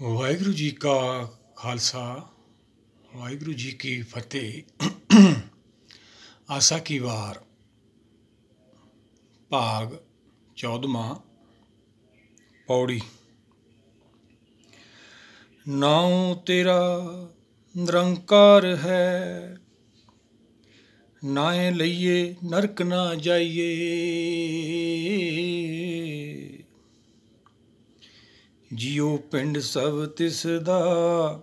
ਵਾਹਿਗੁਰੂ ਜੀ ਕਾ ਖਾਲਸਾ ਵਾਹਿਗੁਰੂ ਜੀ ਕੀ ਫਤਿਹ। ਆਸਾ ਕੀ ਵਾਰ ਭਾਗ 14ਵਾਂ ਪੌੜੀ। ਨਾਉ ਤੇਰਾ ਨਿਰੰਕਾਰ ਹੈ, ਨਾਏ ਲਈਏ ਨਰਕ ਨਾ ਜਾਈਏ। ਜਿਉ ਪਿੰਡ ਸਭ ਤਿਸ ਦਾ,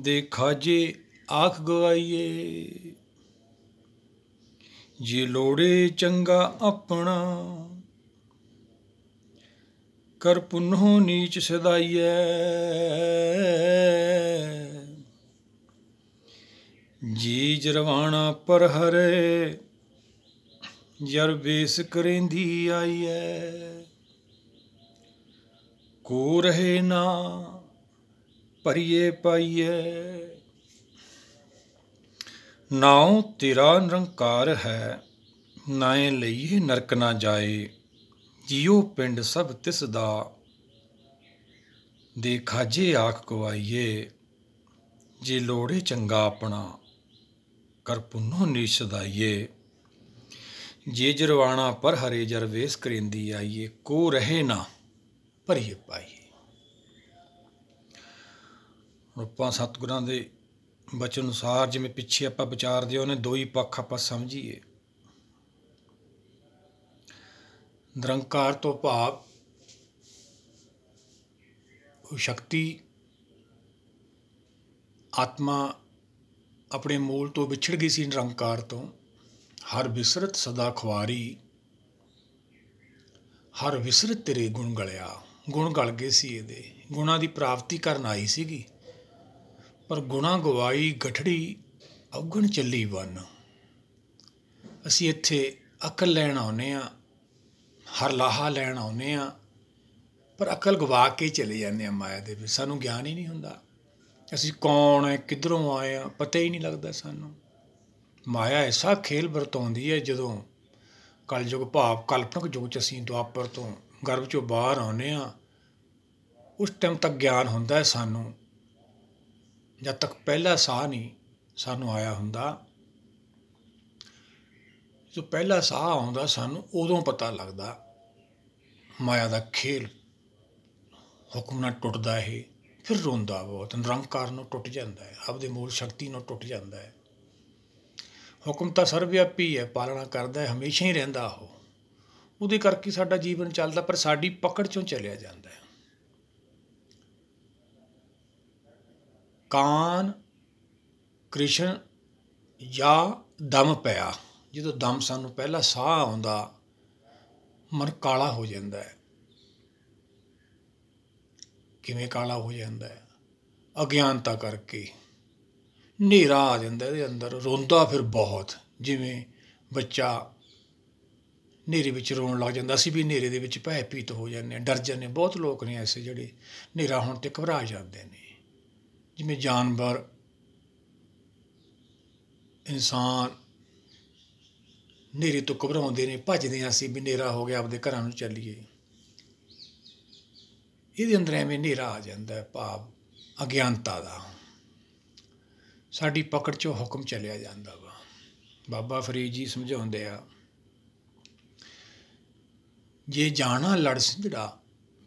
ਦੇ ਖਾਜੇ ਆਖ ਗਵਾਈਏ। ਜੇ ਲੋੜੇ ਚੰਗਾ ਆਪਣਾ, ਕਰ ਪੁੰਨੋ ਨੀਚ ਸਦਾਈਐ। ਜੀ ਜਰਵਾਣਾ ਪਰ ਹਰੇ, ਜਰ ਵੇਸ ਕਰੇਂਦੀ ਆਈਐ। ਕੋ ਰਹੇ ਨਾ ਭਰੀਏ ਪਾਈਐ। ਨਾਉ ਤੇਰਾ ਨਿਰੰਕਾਰ ਹੈ, ਨਾਏ ਲਈਏ ਨਰਕ ਨਾ ਜਾਏ। ਜਿਉ ਪਿੰਡ ਸਭ ਤਿਸ ਦਾ, ਦੇ ਖਾਜੇ ਆਖ ਗਵਾਈਏ। ਜੇ ਲੋੜੇ ਚੰਗਾ ਆਪਣਾ, ਕਰ ਪੁੰਨੋ ਨੀਚ ਸਦਾਈਏ। ਜੇ ਜਰਵਾਣਾ ਪਰ ਹਰੇ, ਜਰ ਵੇਸ ਕਰੇਂਦੀ ਆਈਏ। ਕੋ ਰਹੇ ਨਾ ਭਰੀਏ ਪਾਈਏ। ਆਪਾਂ ਸਤਿਗੁਰਾਂ ਦੇ ਬਚਨ ਅਨੁਸਾਰ ਜਿਵੇਂ ਪਿੱਛੇ ਆਪਾਂ ਵਿਚਾਰਦੇ ਉਹਨੇ ਦੋ ਹੀ ਪੱਖ ਆਪਾਂ ਸਮਝੀਏ। ਨਿਰੰਕਾਰ ਤੋਂ ਭਾਵ ਉਹ ਸ਼ਕਤੀ ਆਤਮਾ ਆਪਣੇ ਮੂਲ ਤੋਂ ਵਿਛੜ ਗਈ ਸੀ। ਨਿਰੰਕਾਰ ਤੋਂ ਹਰ ਵਿਸਰਤ ਸਦਾ ਖੁਆਰੀ, ਹਰ ਵਿਸਰਤ ਤੇਰੇ ਗੁਣ ਗਲਿਆ। ਗੁਣ ਗਲ ਗਏ ਸੀ, ਇਹਦੇ ਗੁਣਾਂ ਦੀ ਪ੍ਰਾਪਤੀ ਕਰਨ ਆਈ ਸੀਗੀ, ਪਰ ਗੁਣਾ ਗਵਾਈ ਗਠੜੀ ਔਗਣ ਚੱਲੀ ਵਨ। ਅਸੀਂ ਇੱਥੇ ਅਕਲ ਲੈਣ ਆਉਂਦੇ ਹਾਂ, ਹਰ ਲਾਹਾ ਲੈਣ ਆਉਂਦੇ ਹਾਂ, ਪਰ ਅਕਲ ਗਵਾ ਕੇ ਚਲੇ ਜਾਂਦੇ ਹਾਂ ਮਾਇਆ ਦੇ ਵਿੱਚ। ਸਾਨੂੰ ਗਿਆਨ ਹੀ ਨਹੀਂ ਹੁੰਦਾ ਅਸੀਂ ਕੌਣ ਹੈ, ਕਿੱਧਰੋਂ ਆਏ ਹਾਂ, ਪਤਾ ਹੀ ਨਹੀਂ ਲੱਗਦਾ ਸਾਨੂੰ। ਮਾਇਆ ਐਸਾ ਖੇਲ ਵਰਤਾਉਂਦੀ ਹੈ, ਜਦੋਂ ਕਲਯੁਗ ਭਾਵ ਕਲਪਨਕ ਯੁੱਗ 'ਚ ਅਸੀਂ ਦੁਆਪਰ ਤੋਂ ਗਰਭ 'ਚੋਂ ਬਾਹਰ ਆਉਂਦੇ ਹਾਂ, ਉਸ ਟਾਈਮ ਤੱਕ ਗਿਆਨ ਹੁੰਦਾ ਹੈ ਸਾਨੂੰ। ਜਦ ਤੱਕ ਪਹਿਲਾ ਸਾਹ ਨਹੀਂ ਸਾਨੂੰ ਆਇਆ ਹੁੰਦਾ, ਜਦੋਂ ਪਹਿਲਾ ਸਾਹ ਆਉਂਦਾ ਸਾਨੂੰ ਉਦੋਂ ਪਤਾ ਲੱਗਦਾ ਮਾਇਆ ਦਾ ਖੇਲ। ਹੁਕਮ ਨਾਲ ਟੁੱਟਦਾ ਇਹ, ਫਿਰ ਰੋਂਦਾ ਬਹੁਤ। ਨਿਰੰਕਾਰ ਨੂੰ ਟੁੱਟ ਜਾਂਦਾ ਹੈ, ਆਪਦੇ ਮੂਲ ਸ਼ਕਤੀ ਨੂੰ ਟੁੱਟ ਜਾਂਦਾ ਹੈ। ਹੁਕਮ ਤਾਂ ਸਰਵਵਿਆਪੀ ਹੈ, ਪਾਲਣਾ ਕਰਦਾ ਹੈ, ਹਮੇਸ਼ਾ ਹੀ ਰਹਿੰਦਾ ਉਹ। ਉਹਦੇ ਕਰਕੇ ਸਾਡਾ ਜੀਵਨ ਚੱਲਦਾ, ਪਰ ਸਾਡੀ ਪਕੜ 'ਚੋਂ ਚਲਿਆ ਜਾਂਦਾ ਹੈ। ਕਾਨ ਕ੍ਰਿਸ਼ਨ ਜਾਂ ਦਮ ਪਿਆ, ਜਦੋਂ ਦਮ ਸਾਨੂੰ ਪਹਿਲਾ ਸਾਹ ਆਉਂਦਾ, ਮਨ ਕਾਲਾ ਹੋ ਜਾਂਦਾ ਹੈ। ਕਿਵੇਂ ਕਾਲਾ ਹੋ ਜਾਂਦਾ ਹੈ? ਅਗਿਆਨਤਾ ਕਰਕੇ ਹਨੇਰਾ ਆ ਜਾਂਦਾ ਇਹਦੇ ਅੰਦਰ। ਰੋਂਦਾ ਫਿਰ ਬਹੁਤ, ਜਿਵੇਂ ਬੱਚਾ ਹਨੇਰੇ ਵਿੱਚ ਰੋਣ ਲੱਗ ਜਾਂਦਾ। ਅਸੀਂ ਵੀ ਹਨੇਰੇ ਦੇ ਵਿੱਚ ਭੈ ਭੀਤ ਹੋ ਜਾਂਦੇ ਹਾਂ, ਡਰ ਜਾਂਦੇ ਹਾਂ। ਬਹੁਤ ਲੋਕ ਨੇ ਐਸੇ ਜਿਹੜੇ ਹਨੇਰਾ ਹੋਣ 'ਤੇ ਘਬਰਾ ਜਾਂਦੇ ਨੇ। ਜਿਵੇਂ ਜਾਨਵਰ, ਇਨਸਾਨ ਹਨੇਰੇ ਤੋਂ ਘਬਰਾਉਂਦੇ ਨੇ, ਭੱਜਦੇ ਹਾਂ ਅਸੀਂ ਵੀ ਹਨੇਰਾ ਹੋ ਗਿਆ, ਆਪਦੇ ਘਰਾਂ ਨੂੰ ਚੱਲੀਏ। ਇਹਦੇ ਅੰਦਰ ਐਵੇਂ ਹਨੇਰਾ ਆ ਜਾਂਦਾ ਹੈ, ਭਾਵ ਅਗਿਆਨਤਾ ਦਾ। ਸਾਡੀ ਪਕੜ 'ਚੋਂ ਹੁਕਮ ਚਲਿਆ ਜਾਂਦਾ ਵਾ। ਬਾਬਾ ਫਰੀਦ ਜੀ ਸਮਝਾਉਂਦੇ ਆ, ਜੇ ਜਾਣਾ ਲੜ ਸਿੰਜੜਾ,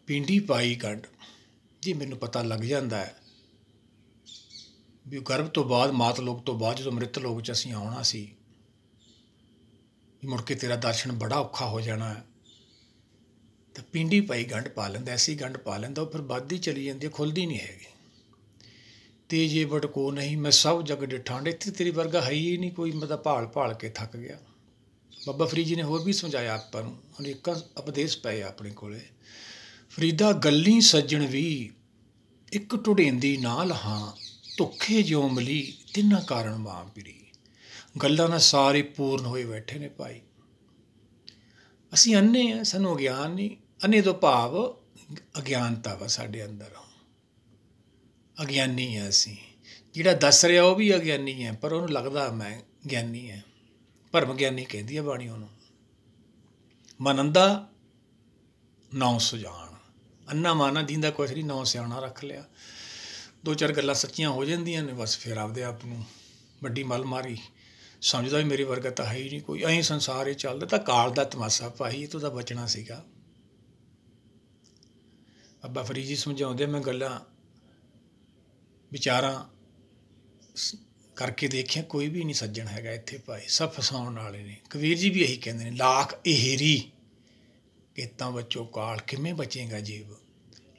ਪਿੰਡੀ ਪਾਈ ਗੰਢ। ਜੇ ਮੈਨੂੰ ਪਤਾ ਲੱਗ ਜਾਂਦਾ ਹੈ ਵੀ ਗਰਭ ਤੋਂ ਬਾਅਦ, ਮਾਤ ਲੋਕ ਤੋਂ ਬਾਅਦ, ਜਦੋਂ ਮ੍ਰਿਤ ਲੋਕ 'ਚ ਅਸੀਂ ਆਉਣਾ ਸੀ, ਮੁੜ ਕੇ ਤੇਰਾ ਦਰਸ਼ਨ ਬੜਾ ਔਖਾ ਹੋ ਜਾਣਾ ਹੈ, ਤਾਂ ਪਿੰਡੀ ਪਾਈ ਗੰਢ ਪਾ ਲੈਂਦਾ। ਐਸੀ ਗੰਢ ਪਾ ਲੈਂਦਾ, ਉਹ ਫਿਰ ਵੱਧਦੀ ਚਲੀ ਜਾਂਦੀ ਹੈ, ਖੁੱਲ੍ਹਦੀ ਨਹੀਂ ਹੈਗੀ। ਤੇ ਜੇ ਵਟ ਕੋ ਨਹੀਂ, ਮੈਂ ਸਭ ਜਗ ਡਿਠਾਂਡ। ਇੱਥੇ ਤੇਰੇ ਵਰਗਾ ਹੈ ਹੀ ਨਹੀਂ ਕੋਈ। ਮੈਂ ਤਾਂ ਭਾਲ ਭਾਲ ਕੇ ਥੱਕ ਗਿਆ। ਬਾਬਾ ਫਰੀਦ ਜੀ ਨੇ ਹੋਰ ਵੀ ਸਮਝਾਇਆ ਆਪਾਂ ਨੂੰ, ਅਨੇਕਾਂ ਉਪਦੇਸ਼ ਪਏ ਆਪਣੇ ਕੋਲੇ। ਫਰੀਦਾ ਗੱਲੀ ਸੱਜਣ ਵੀ, ਇੱਕ ਢੁੜੇਂਦੀ ਨਾ ਲਹਾਂ। ਧੋਖੇ ਜਿਉਂ ਮਿਲੀ, ਤਿੰਨਾਂ ਕਾਰਨ ਮਾਂ ਪਿਰੀ। ਗੱਲਾਂ ਨਾਲ ਸਾਰੇ ਪੂਰਨ ਹੋਏ ਬੈਠੇ ਨੇ ਭਾਈ। ਅਸੀਂ ਅੰਨੇ ਹਾਂ, ਸਾਨੂੰ ਅਗਿਆਨ ਨਹੀਂ। ਅੰਨੇ ਤੋਂ ਭਾਵ ਅਗਿਆਨਤਾ ਵਾ ਸਾਡੇ ਅੰਦਰ। ਅਗਿਆਨੀ ਹੈ ਅਸੀਂ। ਜਿਹੜਾ ਦੱਸ ਰਿਹਾ ਉਹ ਵੀ ਅਗਿਆਨੀ ਹੈ, ਪਰ ਉਹਨੂੰ ਲੱਗਦਾ ਮੈਂ ਗਿਆਨੀ ਹੈ। ਭਰਮ ਗਿਆਨੀ ਕਹਿੰਦੀ ਹੈ ਬਾਣੀ ਉਹਨੂੰ। ਮਨ ਅੰਧਾ ਨਾਉ ਸੁਜਾਨ। ਅੰਨਾ ਮਾਨਾ ਦੀਂਦਾ ਕੁਛ ਨਹੀਂ, ਨੌ ਸਿਆਣਾ ਰੱਖ ਲਿਆ। ਦੋ ਚਾਰ ਗੱਲਾਂ ਸੱਚੀਆਂ ਹੋ ਜਾਂਦੀਆਂ ਨੇ, ਬਸ ਫਿਰ ਆਪਦੇ ਆਪ ਨੂੰ ਵੱਡੀ ਮੱਲ ਮਾਰੀ, ਸਮਝਦਾ ਵੀ ਮੇਰੇ ਵਰਗਾ ਤਾਂ ਹੈ ਹੀ ਨਹੀਂ ਕੋਈ। ਅਸੀਂ ਸੰਸਾਰ ਇਹ ਚੱਲਦਾ ਤਾਂ ਕਾਲ ਦਾ ਤਮਾਸ਼ਾ ਭਾਈ, ਇਹ ਤੋਂ ਤਾਂ ਬਚਣਾ ਸੀਗਾ। ਬਾਬਾ ਫਰੀਦ ਜੀ ਸਮਝਾਉਂਦੇ, ਮੈਂ ਗੱਲਾਂ ਵਿਚਾਰਾਂ ਕਰਕੇ ਦੇਖਿਆ, ਕੋਈ ਵੀ ਨਹੀਂ ਸੱਜਣ ਹੈਗਾ ਇੱਥੇ ਭਾਈ, ਸਭ ਫਸਾਉਣ ਵਾਲੇ ਨੇ। ਕਬੀਰ ਜੀ ਵੀ ਇਹੀ ਕਹਿੰਦੇ ਨੇ, ਲਾਖ ਇਹੇਰੀ ਕੇਤਾਂ ਬੱਚੋ ਕਾਲ, ਕਿਵੇਂ ਬਚੇਗਾ ਜੀਵ।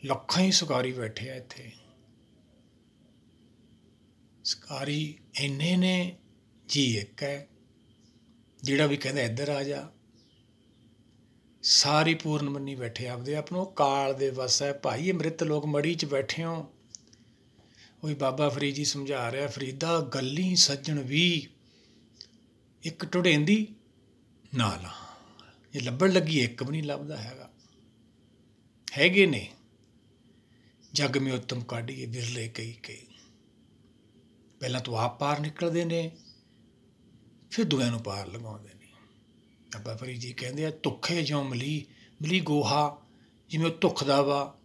ਲੱਖਾਂ ਹੀ ਸ਼ਿਕਾਰੀ ਬੈਠੇ ਆ ਇੱਥੇ, ਸ਼ਿਕਾਰੀ ਇੰਨੇ ਨੇ, ਜੀ ਇੱਕ ਹੈ ਜਿਹੜਾ ਵੀ ਕਹਿੰਦਾ ਇੱਧਰ ਆ ਜਾ। ਸਾਰੀ ਪੂਰਨ ਮੰਨੀ ਬੈਠੇ ਆਪਦੇ ਆਪ ਨੂੰ, ਕਾਲ ਦੇ ਵਸ ਹੈ ਭਾਈ। ਅੰਮ੍ਰਿਤ ਲੋਕ ਮੜੀ 'ਚ ਬੈਠੇ ਹੋ। ਉਹੀ ਬਾਬਾ ਫਰੀਦ ਜੀ ਸਮਝਾ ਰਿਹਾ, ਫਰੀਦਾ ਗੱਲੀ ਸੱਜਣ ਵੀ ਇੱਕ ਢੁੜੇਂਦੀ ਨਾਲ, ਜੇ ਲੱਭਣ ਲੱਗੀ ਇੱਕ ਵੀ ਨਹੀਂ ਲੱਭਦਾ ਹੈਗਾ। ਹੈਗੇ ਨੇ ਜੱਗ ਮੇ ਉੱਤਮ ਕਾਢੀਏ ਬਿਰਲੇ ਕਈ ਕਈ, ਪਹਿਲਾਂ ਤੋਂ ਆਪ ਪਾਰ ਨਿਕਲਦੇ ਨੇ, ਫਿਰ ਦੂਆਂ ਨੂੰ ਪਾਰ ਲਗਾਉਂਦੇ ਨੇ। ਬਾਬਾ ਫਰੀਦ ਜੀ ਕਹਿੰਦੇ ਆ, ਧੁੱਖੇ ਜਿਉਂ ਮਲੀ ਗੋਹਾ, ਜਿਵੇਂ ਉਹ ਧੁੱਖਦਾ ਵਾ,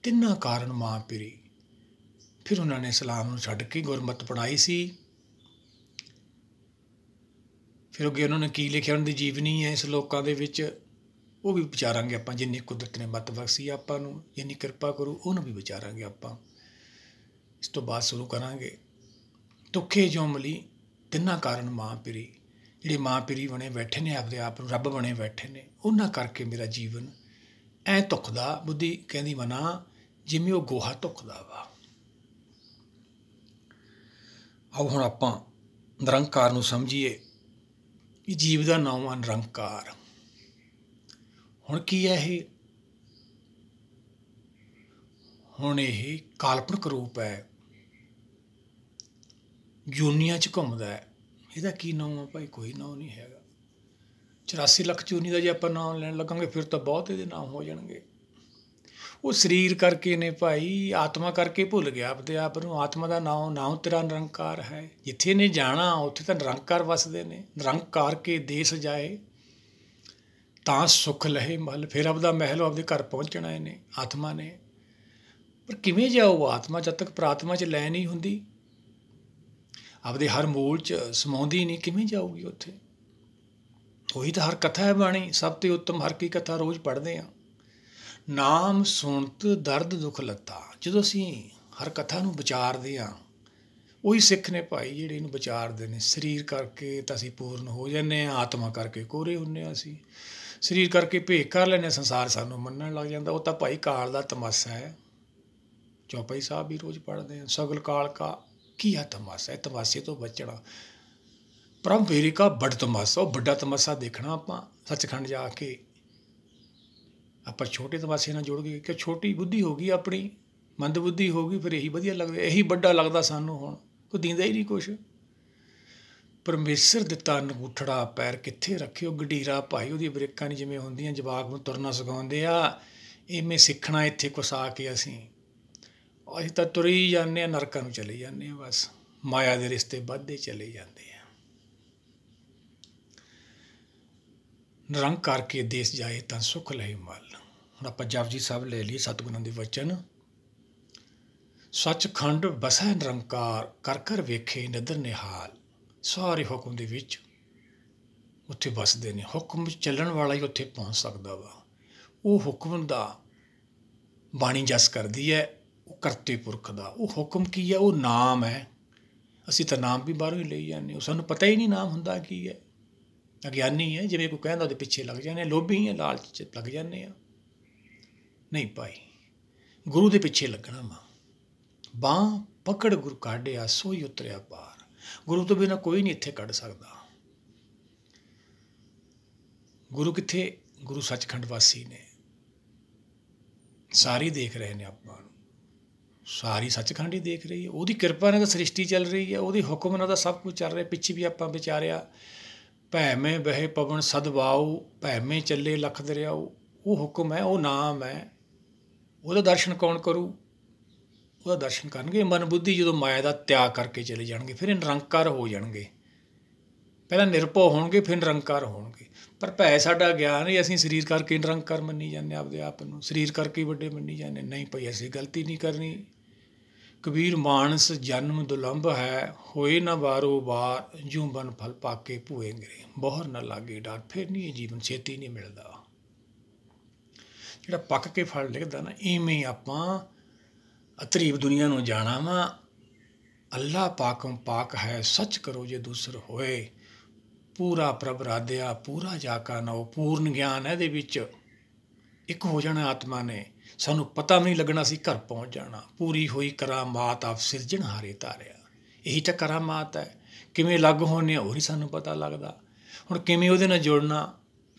ਤਿੰਨਾਂ ਕਾਰਨ ਮਾਂ ਪਿਰੀ। ਫਿਰ ਉਹਨਾਂ ਨੇ ਇਸਲਾਮ ਨੂੰ ਛੱਡ ਕੇ ਗੁਰਮਤਿ ਅਪਣਾਈ ਸੀ। ਫਿਰ ਅੱਗੇ ਉਹਨਾਂ ਨੇ ਕੀ ਲਿਖਿਆ, ਉਹਨਾਂ ਦੀ ਜੀਵਨੀ ਹੈ ਇਸ ਲੋਕਾਂ ਦੇ ਵਿੱਚ, ਉਹ ਵੀ ਵਿਚਾਰਾਂਗੇ ਆਪਾਂ। ਜਿੰਨੀ ਕੁਦਰਤ ਨੇ ਮੱਤ ਬਖਸ਼ੀ ਆਪਾਂ ਨੂੰ, ਜਿੰਨੀ ਕਿਰਪਾ ਕਰੂ ਉਹਨੂੰ ਵੀ ਵਿਚਾਰਾਂਗੇ ਆਪਾਂ। ਇਸ ਤੋਂ ਬਾਅਦ ਸ਼ੁਰੂ ਕਰਾਂਗੇ, ਧੁੱਖੇ ਜਿਉਂ ਮਲੀ ਤਿੰਨਾਂ ਕਾਰਨ ਮਾਂ ਪਿਰੀ। ਜਿਹੜੇ ਮਾਂ ਪਿਰੀ ਬਣੇ ਬੈਠੇ ਨੇ, ਆਪਦੇ ਆਪ ਨੂੰ ਰੱਬ ਬਣੇ ਬੈਠੇ ਨੇ, ਉਹਨਾਂ ਕਰਕੇ ਮੇਰਾ ਜੀਵਨ ਐਂ ਧੁੱਖਦਾ। ਬੁੱਧੀ ਕਹਿੰਦੀ ਮਨਾ, ਜਿਵੇਂ ਉਹ ਗੋਹਾ ਧੁੱਖਦਾ ਵਾ। ਆਓ ਹੁਣ ਆਪਾਂ ਨਿਰੰਕਾਰ ਨੂੰ ਸਮਝੀਏ ਕਿ ਜੀਵ ਦਾ ਨਾਮ ਆ ਨਿਰੰਕਾਰ। ਹੁਣ ਕੀ ਹੈ ਇਹ? ਹੁਣ ਇਹ ਕਾਲਪਨਿਕ ਰੂਪ ਹੈ, ਜੂਨੀਆਂ 'ਚ ਘੁੰਮਦਾ ਹੈ। ਇਹਦਾ ਕੀ ਨਾਮ ਆ ਭਾਈ? ਕੋਈ ਨਾਮ ਨਹੀਂ ਹੈਗਾ। 84 ਲੱਖ ਜੂਨੀ ਦਾ ਜੇ ਆਪਾਂ ਨਾਮ ਲੈਣ ਲੱਗਾਂਗੇ ਫਿਰ ਤਾਂ ਬਹੁਤ ਇਹਦੇ ਨਾਮ ਹੋ ਜਾਣਗੇ। ਉਹ ਸਰੀਰ ਕਰਕੇ ਨੇ ਭਾਈ, ਆਤਮਾ ਕਰਕੇ ਭੁੱਲ ਗਿਆ ਆਪਦੇ ਆਪ ਨੂੰ। ਆਤਮਾ ਦਾ ਨਾਮ ਤੇਰਾ ਨਿਰੰਕਾਰ ਹੈ। ਜਿੱਥੇ ਨੇ ਜਾਣਾ ਉੱਥੇ ਤਾਂ ਨਿਰੰਕਾਰ ਵਸਦੇ ਨੇ। ਨਿਰੰਕਾਰ ਕੇ ਦੇਸ ਜਾਏ ਤਾਂ ਸੁੱਖ ਲਹੇ ਮਲ। ਫਿਰ ਆਪਦਾ ਮਹਿਲ ਆਪਦੇ ਘਰ ਪਹੁੰਚਣਾ ਇਹਨੇ, ਆਤਮਾ ਨੇ। ਪਰ ਕਿਵੇਂ ਜਾਊ ਆਤਮਾ ਜਦ ਤੱਕ ਪ੍ਰਾਤਮਾ 'ਚ ਲੈ ਨਹੀਂ ਹੁੰਦੀ, ਆਪਦੇ ਹਰ ਮੂਲ 'ਚ ਸਮਾਉਂਦੀ ਨਹੀਂ, ਕਿਵੇਂ ਜਾਊਗੀ ਉੱਥੇ? ਉਹੀ ਤਾਂ ਹਰ ਕਥਾ ਹੈ ਬਾਣੀ, ਸਭ ਤੋਂ ਉੱਤਮ ਹਰ ਕੀ ਕਥਾ ਰੋਜ਼ ਪੜ੍ਹਦੇ ਹਾਂ। ਨਾਮ ਸੁਣਤ ਦਰਦ ਦੁੱਖ ਲੱਤਾ। ਜਦੋਂ ਅਸੀਂ ਹਰ ਕਥਾ ਨੂੰ ਵਿਚਾਰਦੇ ਹਾਂ, ਉਹੀ ਸਿੱਖ ਨੇ ਭਾਈ ਜਿਹੜੇ ਇਹਨੂੰ ਵਿਚਾਰਦੇ ਨੇ। ਸਰੀਰ ਕਰਕੇ ਤਾਂ ਅਸੀਂ ਪੂਰਨ ਹੋ ਜਾਂਦੇ ਹਾਂ, ਆਤਮਾ ਕਰਕੇ ਕੋਰੇ ਹੁੰਦੇ ਹਾਂ। ਅਸੀਂ ਸਰੀਰ ਕਰਕੇ ਭੇਖ ਕਰ ਲੈਂਦੇ ਹਾਂ, ਸੰਸਾਰ ਸਾਨੂੰ ਮੰਨਣ ਲੱਗ ਜਾਂਦਾ। ਉਹ ਤਾਂ ਭਾਈ ਕਾਲ ਦਾ ਤਮਾਸ਼ਾ ਹੈ। ਚੌਪਈ ਸਾਹਿਬ ਵੀ ਰੋਜ਼ ਪੜ੍ਹਦੇ ਹਾਂ, ਸਗਲ ਕਾਲ ਕਾ ਕੀ ਆ ਤਮਾਸ਼ਾ। ਇਹ ਤਮਾਸ਼ੇ ਤੋਂ ਬਚਣਾ। ਪ੍ਰਭ ਵੇਰੇ ਕਾ ਵੱਡ ਤਮਾਸ਼ਾ, ਉਹ ਵੱਡਾ ਤਮਾਸ਼ਾ ਦੇਖਣਾ ਆਪਾਂ ਸੱਚਖੰਡ ਜਾ ਕੇ। ਆਪਾਂ ਛੋਟੇ ਤਮਾਸ਼ੇ ਨਾਲ ਜੁੜ ਗਏ ਕਿ ਛੋਟੀ ਬੁੱਧੀ ਹੋ ਗਈ ਆਪਣੀ, ਮੰਦ ਬੁੱਧੀ ਹੋ ਗਈ। ਫਿਰ ਇਹੀ ਵਧੀਆ ਲੱਗਦਾ, ਇਹੀ ਵੱਡਾ ਲੱਗਦਾ ਸਾਨੂੰ। ਹੁਣ ਕੋਈ ਦਿੰਦਾ ਹੀ ਨਹੀਂ ਕੁਛ। ਪਰਮੇਸ਼ਰ ਦਿੱਤਾ ਅੰਗੂਠੜਾ ਪੈਰ ਕਿੱਥੇ ਰੱਖਿਓ ਗਡੀਰਾ ਭਾਈ। ਉਹਦੀਆਂ ਬ੍ਰੇਕਾਂ ਨਹੀਂ ਜਿਵੇਂ ਹੁੰਦੀਆਂ, ਜਵਾਕ ਨੂੰ ਤੁਰਨਾ ਸਿਖਾਉਂਦੇ ਆ, ਇਵੇਂ ਸਿੱਖਣਾ ਇੱਥੇ ਕੁਛ ਆ ਕੇ। ਅਸੀਂ ਤਾਂ ਤੁਰੀ ਜਾਂਦੇ ਹਾਂ, ਨਰਕਾਂ ਨੂੰ ਚਲੇ ਜਾਂਦੇ ਹਾਂ। ਬਸ ਮਾਇਆ ਦੇ ਰਿਸ਼ਤੇ ਵੱਧਦੇ ਚਲੇ ਜਾਂਦੇ ਆ। ਨਿਰੰਕਾਰ ਕੇ ਦੇਸ ਜਾਏ ਤਾਂ ਸੁੱਖ ਲਹੇ ਮਲ। ਹੁਣ ਆਪਾਂ ਜਪਜੀ ਸਾਹਿਬ ਲੈ ਲਈਏ, ਸਤਿਗੁਰਾਂ ਦੇ ਵਚਨ। ਸੱਚਖੰਡ ਵਸੈ ਨਿਰੰਕਾਰ, ਕਰ ਕਰ ਵੇਖੇ ਨਦਰ ਨਿਹਾਲ। ਸਾਰੇ ਹੁਕਮ ਦੇ ਵਿੱਚ ਉੱਥੇ ਵਸਦੇ ਨੇ। ਹੁਕਮ ਚੱਲਣ ਵਾਲਾ ਹੀ ਉੱਥੇ ਪਹੁੰਚ ਸਕਦਾ ਵਾ। ਉਹ ਹੁਕਮ ਦਾ ਬਾਣੀ ਜਸ ਕਰਦੀ ਹੈ, ਉਹ ਕਰਤੇ ਪੁਰਖ ਦਾ। ਉਹ ਹੁਕਮ ਕੀ ਹੈ? ਉਹ ਨਾਮ ਹੈ। ਅਸੀਂ ਤਾਂ ਨਾਮ ਵੀ ਬਾਹਰੋਂ ਹੀ ਲਈ ਜਾਂਦੇ ਹਾਂ, ਸਾਨੂੰ ਪਤਾ ਹੀ ਨਹੀਂ ਨਾਮ ਹੁੰਦਾ ਕੀ ਹੈ। ਅਗਿਆਨੀ ਹੈ, ਜਿਵੇਂ ਕੋਈ ਕਹਿੰਦਾ ਉਹਦੇ ਪਿੱਛੇ ਲੱਗ ਜਾਂਦੇ ਹਾਂ। ਲੋਭੀ ਹੈ, ਲਾਲਚ 'ਚ ਲੱਗ ਜਾਂਦੇ ਹਾਂ। ਨਹੀਂ ਭਾਈ, ਗੁਰੂ ਦੇ ਪਿੱਛੇ ਲੱਗਣਾ ਵਾ। ਬਾਂਹ ਪਕੜ ਗੁਰੂ ਕਾਢਿਆ, ਸੋਈ ਉਤਰਿਆ ਪਾਰ। ਗੁਰੂ ਤੋਂ ਬਿਨਾਂ ਕੋਈ ਨਹੀਂ ਇੱਥੇ ਕੱਢ ਸਕਦਾ। ਗੁਰੂ ਕਿੱਥੇ? ਗੁਰੂ ਸੱਚਖੰਡ ਵਾਸੀ ਨੇ। ਸਾਰੇ ਦੇਖ ਰਹੇ ਨੇ ਆਪਾਂ ਨੂੰ, ਸਾਰੀ ਸੱਚਖੰਡ ਹੀ ਦੇਖ ਰਹੀ ਹੈ। ਉਹਦੀ ਕਿਰਪਾ ਨਾਲ ਤਾਂ ਸ੍ਰਿਸ਼ਟੀ ਚੱਲ ਰਹੀ ਹੈ, ਉਹਦੇ ਹੁਕਮ ਨਾਲ ਤਾਂ ਸਭ ਕੁਝ ਚੱਲ ਰਿਹਾ। ਪਿੱਛੇ ਵੀ ਆਪਾਂ ਵਿਚਾਰਿਆ, ਭੈਵੇਂ ਬਹੇ ਪਵਨ ਸਦਵਾਉ, ਭੈਵੇਂ ਚੱਲੇ ਲੱਖ ਦਰਿਆਉ। ਉਹ ਹੁਕਮ ਹੈ, ਉਹ ਨਾਮ ਹੈ। ਉਹਦਾ ਦਰਸ਼ਨ ਕੌਣ ਕਰੂ? ਉਹਦਾ ਦਰਸ਼ਨ ਕਰਨਗੇ ਮਨ ਬੁੱਧੀ ਜਦੋਂ ਮਾਇਆ ਦਾ ਤਿਆਗ ਕਰਕੇ ਚਲੇ ਜਾਣਗੇ। ਫਿਰ ਇਹ ਨਿਰੰਕਾਰ ਹੋ ਜਾਣਗੇ। ਪਹਿਲਾਂ ਨਿਰਭਉ ਹੋਣਗੇ, ਫਿਰ ਨਿਰੰਕਾਰ ਹੋਣਗੇ। ਪਰ ਭੈ ਸਾਡਾ ਗਿਆਨ ਹੀ, ਅਸੀਂ ਸਰੀਰ ਕਰਕੇ ਨਿਰੰਕਾਰ ਮੰਨੀ ਜਾਂਦੇ ਆਪਦੇ ਆਪ ਨੂੰ, ਸਰੀਰ ਕਰਕੇ ਵੱਡੇ ਮੰਨੀ ਜਾਂਦੇ। ਨਹੀਂ ਭਾਈ, ਅਸੀਂ ਗਲਤੀ ਨਹੀਂ ਕਰਨੀ। ਕਬੀਰ ਮਾਨਸ ਜਨਮ ਦੁਲੰਭ ਹੈ, ਹੋਏ ਨਾ ਵਾਰੋ ਵਾਰ, ਜੂ ਬਨ ਫਲ ਪਾਕੇ ਭੂਏ ਗਿਰੇ, ਬੋਹਰ ਨਾ ਲਾਗੇ ਡਾਰ। ਫਿਰ ਨਹੀਂ ਇਹ ਜੀਵਨ ਛੇਤੀ ਨਹੀਂ ਮਿਲਦਾ। ਜਿਹੜਾ ਪੱਕ ਕੇ ਫਲ ਲਿਖਦਾ ਨਾ, ਇਵੇਂ ਆਪਾਂ ਅਤਰੀਬ ਦੁਨੀਆ ਨੂੰ ਜਾਣਾ ਵਾ। ਅੱਲਾ ਪਾਕਮ ਪਾਕ ਹੈ, ਸੱਚ ਕਰੋ ਜੇ ਦੂਸਰ ਹੋਏ, ਪੂਰਾ ਪ੍ਰਭ ਰਾਧਿਆ ਪੂਰਾ ਜਾ ਕਾ ਨਉ। ਪੂਰਨ ਗਿਆਨ ਹੈ ਇਹਦੇ ਵਿੱਚ, ਇੱਕ ਹੋ ਜਾਣਾ ਆਤਮਾ ਨੇ, ਸਾਨੂੰ ਪਤਾ ਵੀ ਨਹੀਂ ਲੱਗਣਾ ਅਸੀਂ ਘਰ ਪਹੁੰਚ ਜਾਣਾ। ਪੂਰੀ ਹੋਈ ਕਰਾਮਾਤ ਆਪ ਸਿਰਜਣਹਾਰੇ ਧਾਰਿਆ। ਇਹੀ ਤਾਂ ਕਰਾਮਾਤ ਹੈ। ਕਿਵੇਂ ਅਲੱਗ ਹੋਣੇ ਉਹ ਨਹੀਂ ਸਾਨੂੰ ਪਤਾ ਲੱਗਦਾ। ਹੁਣ ਕਿਵੇਂ ਉਹਦੇ ਨਾਲ ਜੁੜਨਾ,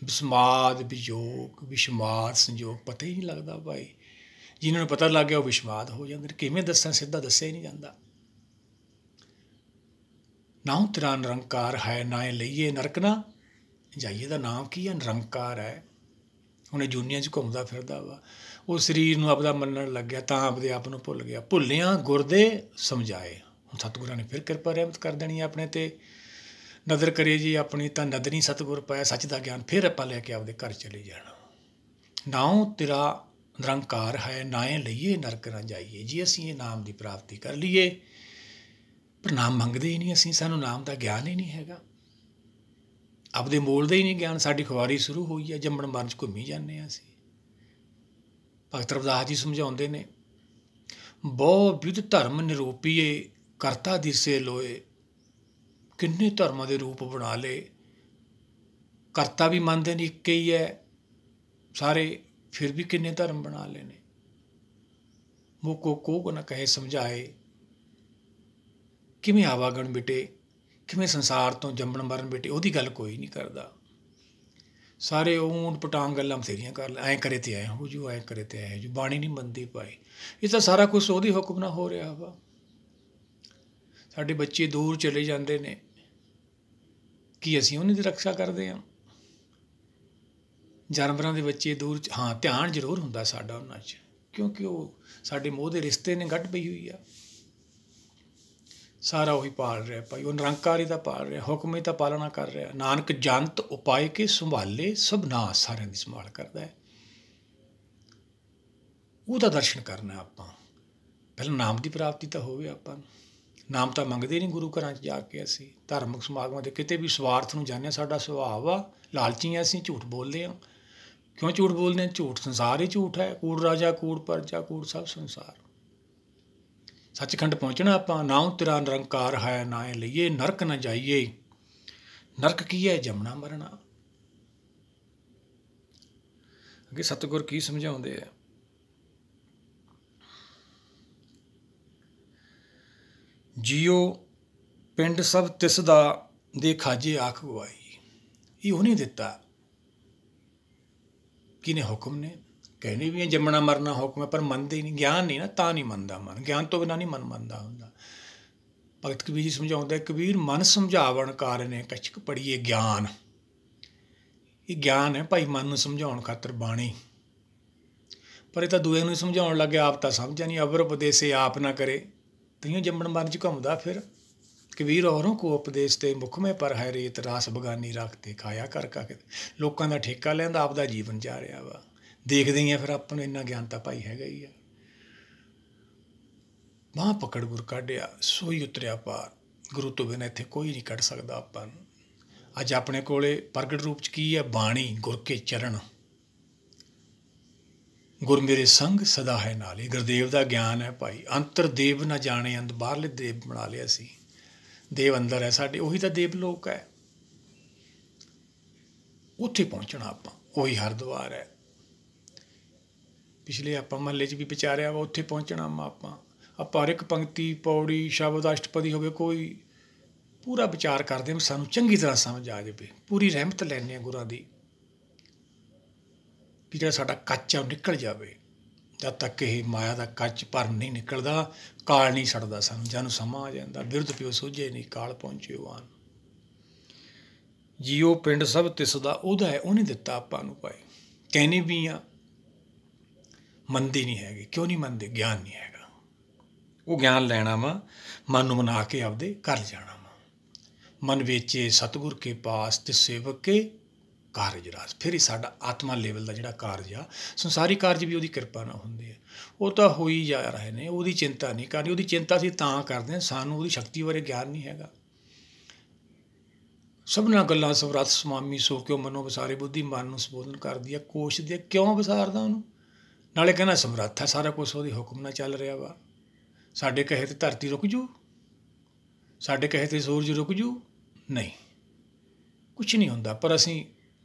ਵਿਸਮਾਦ ਵਿਜੋਗ ਵਿਸ਼ਮਾਦ ਸੰਜੋਗ, ਪਤਾ ਹੀ ਨਹੀਂ ਲੱਗਦਾ ਭਾਈ। ਜਿਹਨਾਂ ਨੂੰ ਪਤਾ ਲੱਗ ਗਿਆ ਉਹ ਵਿਸ਼ਮਾਦ ਹੋ ਜਾਂਦੇ ਨੇ। ਕਿਵੇਂ ਦੱਸਾਂ, ਸਿੱਧਾ ਦੱਸਿਆ ਹੀ ਨਹੀਂ ਜਾਂਦਾ। ਨਾਉ ਤੇਰਾ ਨਿਰੰਕਾਰ ਹੈ, ਨਾਏ ਲਈਏ ਨਰਕ ਨਾ ਜਾਈਏ। ਦਾ ਨਾਮ ਕੀ ਹੈ? ਨਿਰੰਕਾਰ ਹੈ। ਹੁਣ ਇਹ ਜੂਨੀਆਂ 'ਚ ਘੁੰਮਦਾ ਫਿਰਦਾ ਵਾ। ਉਹ ਸਰੀਰ ਨੂੰ ਆਪਦਾ ਮੰਨਣ ਲੱਗਿਆ ਤਾਂ ਆਪਦੇ ਆਪ ਨੂੰ ਭੁੱਲ ਗਿਆ। ਭੁੱਲਿਆਂ ਗੁਰਦੇ ਸਮਝਾਏ। ਹੁਣ ਸਤਿਗੁਰਾਂ ਨੇ ਫਿਰ ਕਿਰਪਾ ਰਹਿਮਤ ਕਰ ਦੇਣੀ ਆਪਣੇ 'ਤੇ। ਨਦਰ ਕਰੇ ਜੀ ਆਪਣੀ ਤਾਂ ਨਦਰੀ ਸਤਿਗੁਰ ਪਾਇਆ ਸੱਚ ਦਾ ਗਿਆਨ। ਫਿਰ ਆਪਾਂ ਲੈ ਕੇ ਆਪਦੇ ਘਰ ਚਲੇ ਜਾਣਾ। ਨਾਉ ਤੇਰਾ ਨਿਰੰਕਾਰ ਹੈ, ਨਾਏ ਲਈਏ ਨਰਕ ਨਾ ਜਾਈਏ। ਜੀ ਅਸੀਂ ਇਹ ਨਾਮ ਦੀ ਪ੍ਰਾਪਤੀ ਕਰ ਲਈਏ, ਪਰ ਨਾਮ ਮੰਗਦੇ ਹੀ ਨਹੀਂ ਅਸੀਂ। ਸਾਨੂੰ ਨਾਮ ਦਾ ਗਿਆਨ ਹੀ ਨਹੀਂ ਹੈਗਾ। ਆਪਦੇ ਮੋਲਦੇ ਹੀ ਨਹੀਂ ਗਿਆਨ। ਸਾਡੀ ਖੁਆਰੀ ਸ਼ੁਰੂ ਹੋਈ ਹੈ, ਜੰਮਣ ਮਰਨ 'ਚ ਘੁੰਮੀ ਜਾਂਦੇ ਹਾਂ ਅਸੀਂ। ਭਗਤ ਰਵਿਦਾਸ ਜੀ ਸਮਝਾਉਂਦੇ ਨੇ, ਬਹੁ ਵਿਧ ਧਰਮ ਨਿਰੂਪੀਏ, ਕਰਤਾ ਦਿਸੇ ਲੋਏ। ਕਿੰਨੇ ਧਰਮਾਂ ਦੇ ਰੂਪ ਬਣਾ ਲਏ, ਕਰਤਾ ਵੀ ਮੰਨਦੇ ਨੇ ਇੱਕ ਹੀ ਹੈ ਸਾਰੇ, ਫਿਰ ਵੀ ਕਿੰਨੇ ਧਰਮ ਬਣਾ ਲਏ ਨੇ। ਮੋਕੋ ਕੋਹ ਨਾ ਕਹੇ ਸਮਝਾਏ। ਕਿਵੇਂ ਆਵਾਗਣ ਮਿਟੇ, ਕਿਵੇਂ ਸੰਸਾਰ ਤੋਂ ਜੰਮਣ ਮਰਨ ਮਿਟੇ, ਉਹਦੀ ਗੱਲ ਕੋਈ ਨਹੀਂ ਕਰਦਾ। ਸਾਰੇ ਊਂਟ ਪਟਾਂਗ ਗੱਲਾਂ ਬਥੇਰੀਆਂ ਕਰ ਲੈ, ਐਂ ਕਰੇ ਤੇ ਐਂ ਹੋ ਜੂ, ਐਂ ਕਰੇ ਤੇ ਐਂ ਹੋ ਜੂ। ਬਾਣੀ ਨਹੀਂ ਮੰਨਦੀ ਭਾਈ। ਇਹ ਤਾਂ ਸਾਰਾ ਕੁਛ ਉਹਦੀ ਹੁਕਮ ਨਾਲ ਹੋ ਰਿਹਾ ਵਾ। ਸਾਡੇ ਬੱਚੇ ਦੂਰ ਚਲੇ ਜਾਂਦੇ ਨੇ, ਕੀ ਅਸੀਂ ਉਹਨਾਂ ਦੀ ਰਕਸ਼ਾ ਕਰਦੇ ਹਾਂ? ਜਾਨਵਰਾਂ ਦੇ ਬੱਚੇ ਦੂਰ, ਹਾਂ ਧਿਆਨ ਜ਼ਰੂਰ ਹੁੰਦਾ ਸਾਡਾ ਉਹਨਾਂ 'ਚ, ਕਿਉਂਕਿ ਉਹ ਸਾਡੇ ਮੋਹ ਦੇ ਰਿਸ਼ਤੇ ਨੇ ਗੱਢ ਪਈ ਹੋਈ ਆ। ਸਾਰਾ ਉਹੀ ਪਾਲ ਰਿਹਾ ਭਾਈ, ਉਹ ਨਿਰੰਕਾਰੀ ਦਾ ਪਾਲ ਰਿਹਾ, ਹੁਕਮ ਹੀ ਤਾਂ ਪਾਲਣਾ ਕਰ ਰਿਹਾ। ਨਾਨਕ ਜੰਤ ਉਪਾਏ ਕੇ ਸੰਭਾਲੇ, ਸਭ ਨਾਸ ਸਾਰਿਆਂ ਦੀ ਸੰਭਾਲ ਕਰਦਾ ਹੈ। ਉਹਦਾ ਦਰਸ਼ਨ ਕਰਨਾ ਆਪਾਂ। ਪਹਿਲਾਂ ਨਾਮ ਦੀ ਪ੍ਰਾਪਤੀ ਤਾਂ ਹੋਵੇ ਆਪਾਂ ਨੂੰ। ਨਾਮ ਤਾਂ ਮੰਗਦੇ ਨਹੀਂ ਗੁਰੂ ਘਰਾਂ 'ਚ ਜਾ ਕੇ ਅਸੀਂ। ਧਾਰਮਿਕ ਸਮਾਗਮਾਂ 'ਤੇ ਕਿਤੇ ਵੀ ਸਵਾਰਥ ਨੂੰ ਜਾਂਦੇ ਹਾਂ। ਸਾਡਾ ਸੁਭਾਅ ਆ ਲਾਲਚੀ ਹਾਂ ਅਸੀਂ, ਝੂਠ ਬੋਲਦੇ ਹਾਂ। ਕਿਉਂ ਝੂਠ ਬੋਲਦੇ ਹਾਂ? ਝੂਠ ਸੰਸਾਰ ਹੀ ਝੂਠ ਹੈ। ਕੂੜ ਰਾਜਾ ਕੂੜ ਪਰਜਾ ਕੂੜ ਸਭ ਸੰਸਾਰ। ਸੱਚਖੰਡ ਪਹੁੰਚਣਾ ਆਪਾਂ। ਨਾਉ ਤੇਰਾ ਨਿਰੰਕਾਰ ਹੈ, ਨਾਏ ਲਈਏ ਨਰਕ ਨਾ ਜਾਈਏ। ਨਰਕ ਕੀ ਹੈ? ਜੰਮਣਾ ਮਰਨਾ। ਅੱਗੇ ਸਤਿਗੁਰ ਕੀ ਸਮਝਾਉਂਦੇ ਆ? ਜੀਓ ਪਿੰਡ ਸਭ ਤਿਸ ਦਾ, ਦੇ ਖਾਜੇ ਆਖ ਗਵਾਈ। ਇਹ ਉਹਨੇ ਦਿੱਤਾ। ਕਿਹਨੇ? ਹੁਕਮ ਨੇ। ਕਹਿੰਦੇ ਵੀ ਜੰਮਣਾ ਮਰਨਾ ਹੁਕਮ ਹੈ, ਪਰ ਮੰਨਦੇ ਹੀ ਨਹੀਂ। ਗਿਆਨ ਨਹੀਂ ਨਾ, ਤਾਂ ਨਹੀਂ ਮੰਨਦਾ ਮਨ। ਗਿਆਨ ਤੋਂ ਬਿਨਾਂ ਨਹੀਂ ਮਨ ਮੰਨਦਾ ਹੁੰਦਾ। ਭਗਤ ਕਬੀਰ ਜੀ ਸਮਝਾਉਂਦਾ, ਕਬੀਰ ਮਨ ਸਮਝਾਵਣ ਕਾਰਨ ਕਛਕ ਪੜੀਏ ਗਿਆਨ। ਇਹ ਗਿਆਨ ਹੈ ਭਾਈ, ਮਨ ਨੂੰ ਸਮਝਾਉਣ ਖਾਤਰ ਬਾਣੀ। ਪਰ ਇਹ ਤਾਂ ਦੂਏ ਨੂੰ ਸਮਝਾਉਣ ਲੱਗੇ, ਆਪ ਤਾਂ ਸਮਝਿਆ ਨਹੀਂ। ਅਵਰ ਉਪਦੇਸੇ ਆਪ ਨਾ ਕਰੇ, ਤਈਓ ਜੰਮਣ ਮਰਨ 'ਚ ਘੁੰਮਦਾ ਫਿਰ। ਕਬੀਰ ਔਰੋਂ ਕੋ ਉਪਦੇਸ਼ ਤੇ ਮੁੱਖ ਮੇ ਪਰ ਹੈ ਰੇਤ, ਰਾਸ ਬਗਾਨੀ ਰੱਖਤੇ ਖਾਇਆ ਕਰ ਕਾ। ਲੋਕਾਂ ਦਾ ਠੇਕਾ ਲੈਂਦਾ, ਆਪਦਾ ਜੀਵਨ ਜਾ ਰਿਹਾ ਵਾ। ਦੇਖਦੇ ਹੀ ਆ ਫਿਰ ਆਪਾਂ ਨੂੰ। ਇੰਨਾ ਗਿਆਨ ਤਾਂ ਭਾਈ ਹੈਗਾ ਹੀ ਆ। ਬਾਂਹ ਪਕੜ ਗੁਰ ਕਾਢਿਆ, ਸੋਈ ਉਤਰਿਆ ਪਾਰ। ਗੁਰੂ ਤੋਂ ਬਿਨਾਂ ਇੱਥੇ ਕੋਈ ਨਹੀਂ ਕੱਢ ਸਕਦਾ ਆਪਾਂ ਨੂੰ। ਅੱਜ ਆਪਣੇ ਕੋਲੇ ਪ੍ਰਗਟ ਰੂਪ 'ਚ ਕੀ ਹੈ? ਬਾਣੀ, ਗੁਰ ਕੇ ਚਰਨ। ਗੁਰ ਮੇਰੇ ਸੰਗ ਸਦਾ ਹੈ ਨਾਲੇ। ਗੁਰਦੇਵ ਦਾ ਗਿਆਨ ਹੈ ਭਾਈ। ਅੰਤਰ ਦੇਵ ਨਾ ਜਾਣੇ ਅੰਦ, ਬਾਹਰਲੇ ਦੇਵ ਬਣਾ ਲਿਆ ਸੀ। ਦੇਵ ਅੰਦਰ ਹੈ ਸਾਡੇ, ਉਹੀ ਤਾਂ ਦੇਵ ਲੋਕ ਹੈ। ਉੱਥੇ ਪਹੁੰਚਣਾ ਆਪਾਂ। ਉਹੀ ਹਰਿਦੁਆਰ ਹੈ। ਪਿਛਲੇ ਆਪਾਂ ਮਹੱਲੇ 'ਚ ਵੀ ਵਿਚਾਰਿਆ ਵਾ, ਉੱਥੇ ਪਹੁੰਚਣਾ ਆਪਾਂ ਹਰ ਇੱਕ ਪੰਕਤੀ, ਪੌੜੀ, ਸ਼ਬਦ, ਅਸ਼ਟਪਦੀ ਹੋਵੇ, ਕੋਈ ਪੂਰਾ ਵਿਚਾਰ ਕਰਦੇ ਹਾਂ ਵੀ ਸਾਨੂੰ ਚੰਗੀ ਤਰ੍ਹਾਂ ਸਮਝ ਆ ਜਾਵੇ। ਪੂਰੀ ਰਹਿਮਤ ਲੈਂਦੇ ਹਾਂ ਗੁਰਾਂ ਦੀ, ਵੀ ਜਿਹੜਾ ਸਾਡਾ ਕੱਚ ਆ ਉਹ ਨਿਕਲ ਜਾਵੇ। ਜਦ ਤੱਕ ਇਹ ਮਾਇਆ ਦਾ ਕੱਚ ਭਰਮ ਨਹੀਂ ਨਿਕਲਦਾ, ਕਾਲ ਨਹੀਂ ਛੱਡਦਾ ਸਾਨੂੰ। ਜਾਨੂੰ ਸਮਾਂ ਆ ਜਾਂਦਾ, ਬਿਰਧ ਪਿਓ ਸੋਝੇ ਨਹੀਂ, ਕਾਲ ਪਹੁੰਚਿਓ ਆਨ। ਜੀਓ ਪਿੰਡ ਸਭ ਤਿਸ ਦਾ, ਉਹਦਾ ਹੈ, ਉਹਨੇ ਦਿੱਤਾ ਆਪਾਂ ਨੂੰ ਭਾਈ। ਕਹਿੰਦੇ ਵੀ ਆ, ਮੰਨਦੇ ਨਹੀਂ ਹੈਗੇ। ਕਿਉਂ ਨਹੀਂ ਮੰਨਦੇ? ਗਿਆਨ ਨਹੀਂ ਹੈਗਾ। ਉਹ ਗਿਆਨ ਲੈਣਾ ਵਾ, ਮਨ ਨੂੰ ਮਨਾ ਕੇ ਆਪਦੇ ਘਰ ਜਾਣਾ ਵਾ। ਮਨ ਵੇਚੇ ਸਤਿਗੁਰ ਕੇ ਪਾਸ ਤੇ ਸੇਵਕ ਕੇ ਕਾਰਜ ਰਾਸ। ਫਿਰ ਹੀ ਸਾਡਾ ਆਤਮਾ ਲੈਵਲ ਦਾ ਜਿਹੜਾ ਕਾਰਜ ਆ, ਸੰਸਾਰੀ ਕਾਰਜ ਵੀ ਉਹਦੀ ਕਿਰਪਾ ਨਾਲ ਹੁੰਦੇ ਆ, ਉਹ ਤਾਂ ਹੋ ਹੀ ਜਾ ਰਹੇ ਨੇ। ਉਹਦੀ ਚਿੰਤਾ ਨਹੀਂ ਕਰਨੀ। ਉਹਦੀ ਚਿੰਤਾ ਅਸੀਂ ਤਾਂ ਕਰਦੇ ਹਾਂ, ਸਾਨੂੰ ਉਹਦੀ ਸ਼ਕਤੀ ਬਾਰੇ ਗਿਆਨ ਨਹੀਂ ਹੈਗਾ। ਸਭਨਾਂ ਗੱਲਾਂ ਸਮਰੱਥ ਸਮਾਮੀ ਸੋ ਕਿਉਂ ਮਨੋ ਵਿਸਾਰੇ। ਬੁੱਧੀ ਮਨ ਨੂੰ ਸੰਬੋਧਨ ਕਰਦੀ ਆ, ਕੋਸ਼ਦੀ ਆ, ਕਿਉਂ ਵਿਸਾਰਦਾ ਉਹਨੂੰ? ਨਾਲੇ ਕਹਿੰਦਾ ਸਮਰੱਥ ਹੈ, ਸਾਰਾ ਕੁਛ ਉਹਦੇ ਹੁਕਮ ਨਾਲ ਚੱਲ ਰਿਹਾ ਵਾ। ਸਾਡੇ ਕਹੇ ਤੇ ਧਰਤੀ ਰੁਕ ਜੂ, ਸਾਡੇ ਕਹੇ ਤੇ ਸੂਰਜ ਰੁਕ ਜੂ? ਨਹੀਂ, ਕੁਛ ਨਹੀਂ ਹੁੰਦਾ। ਪਰ ਅਸੀਂ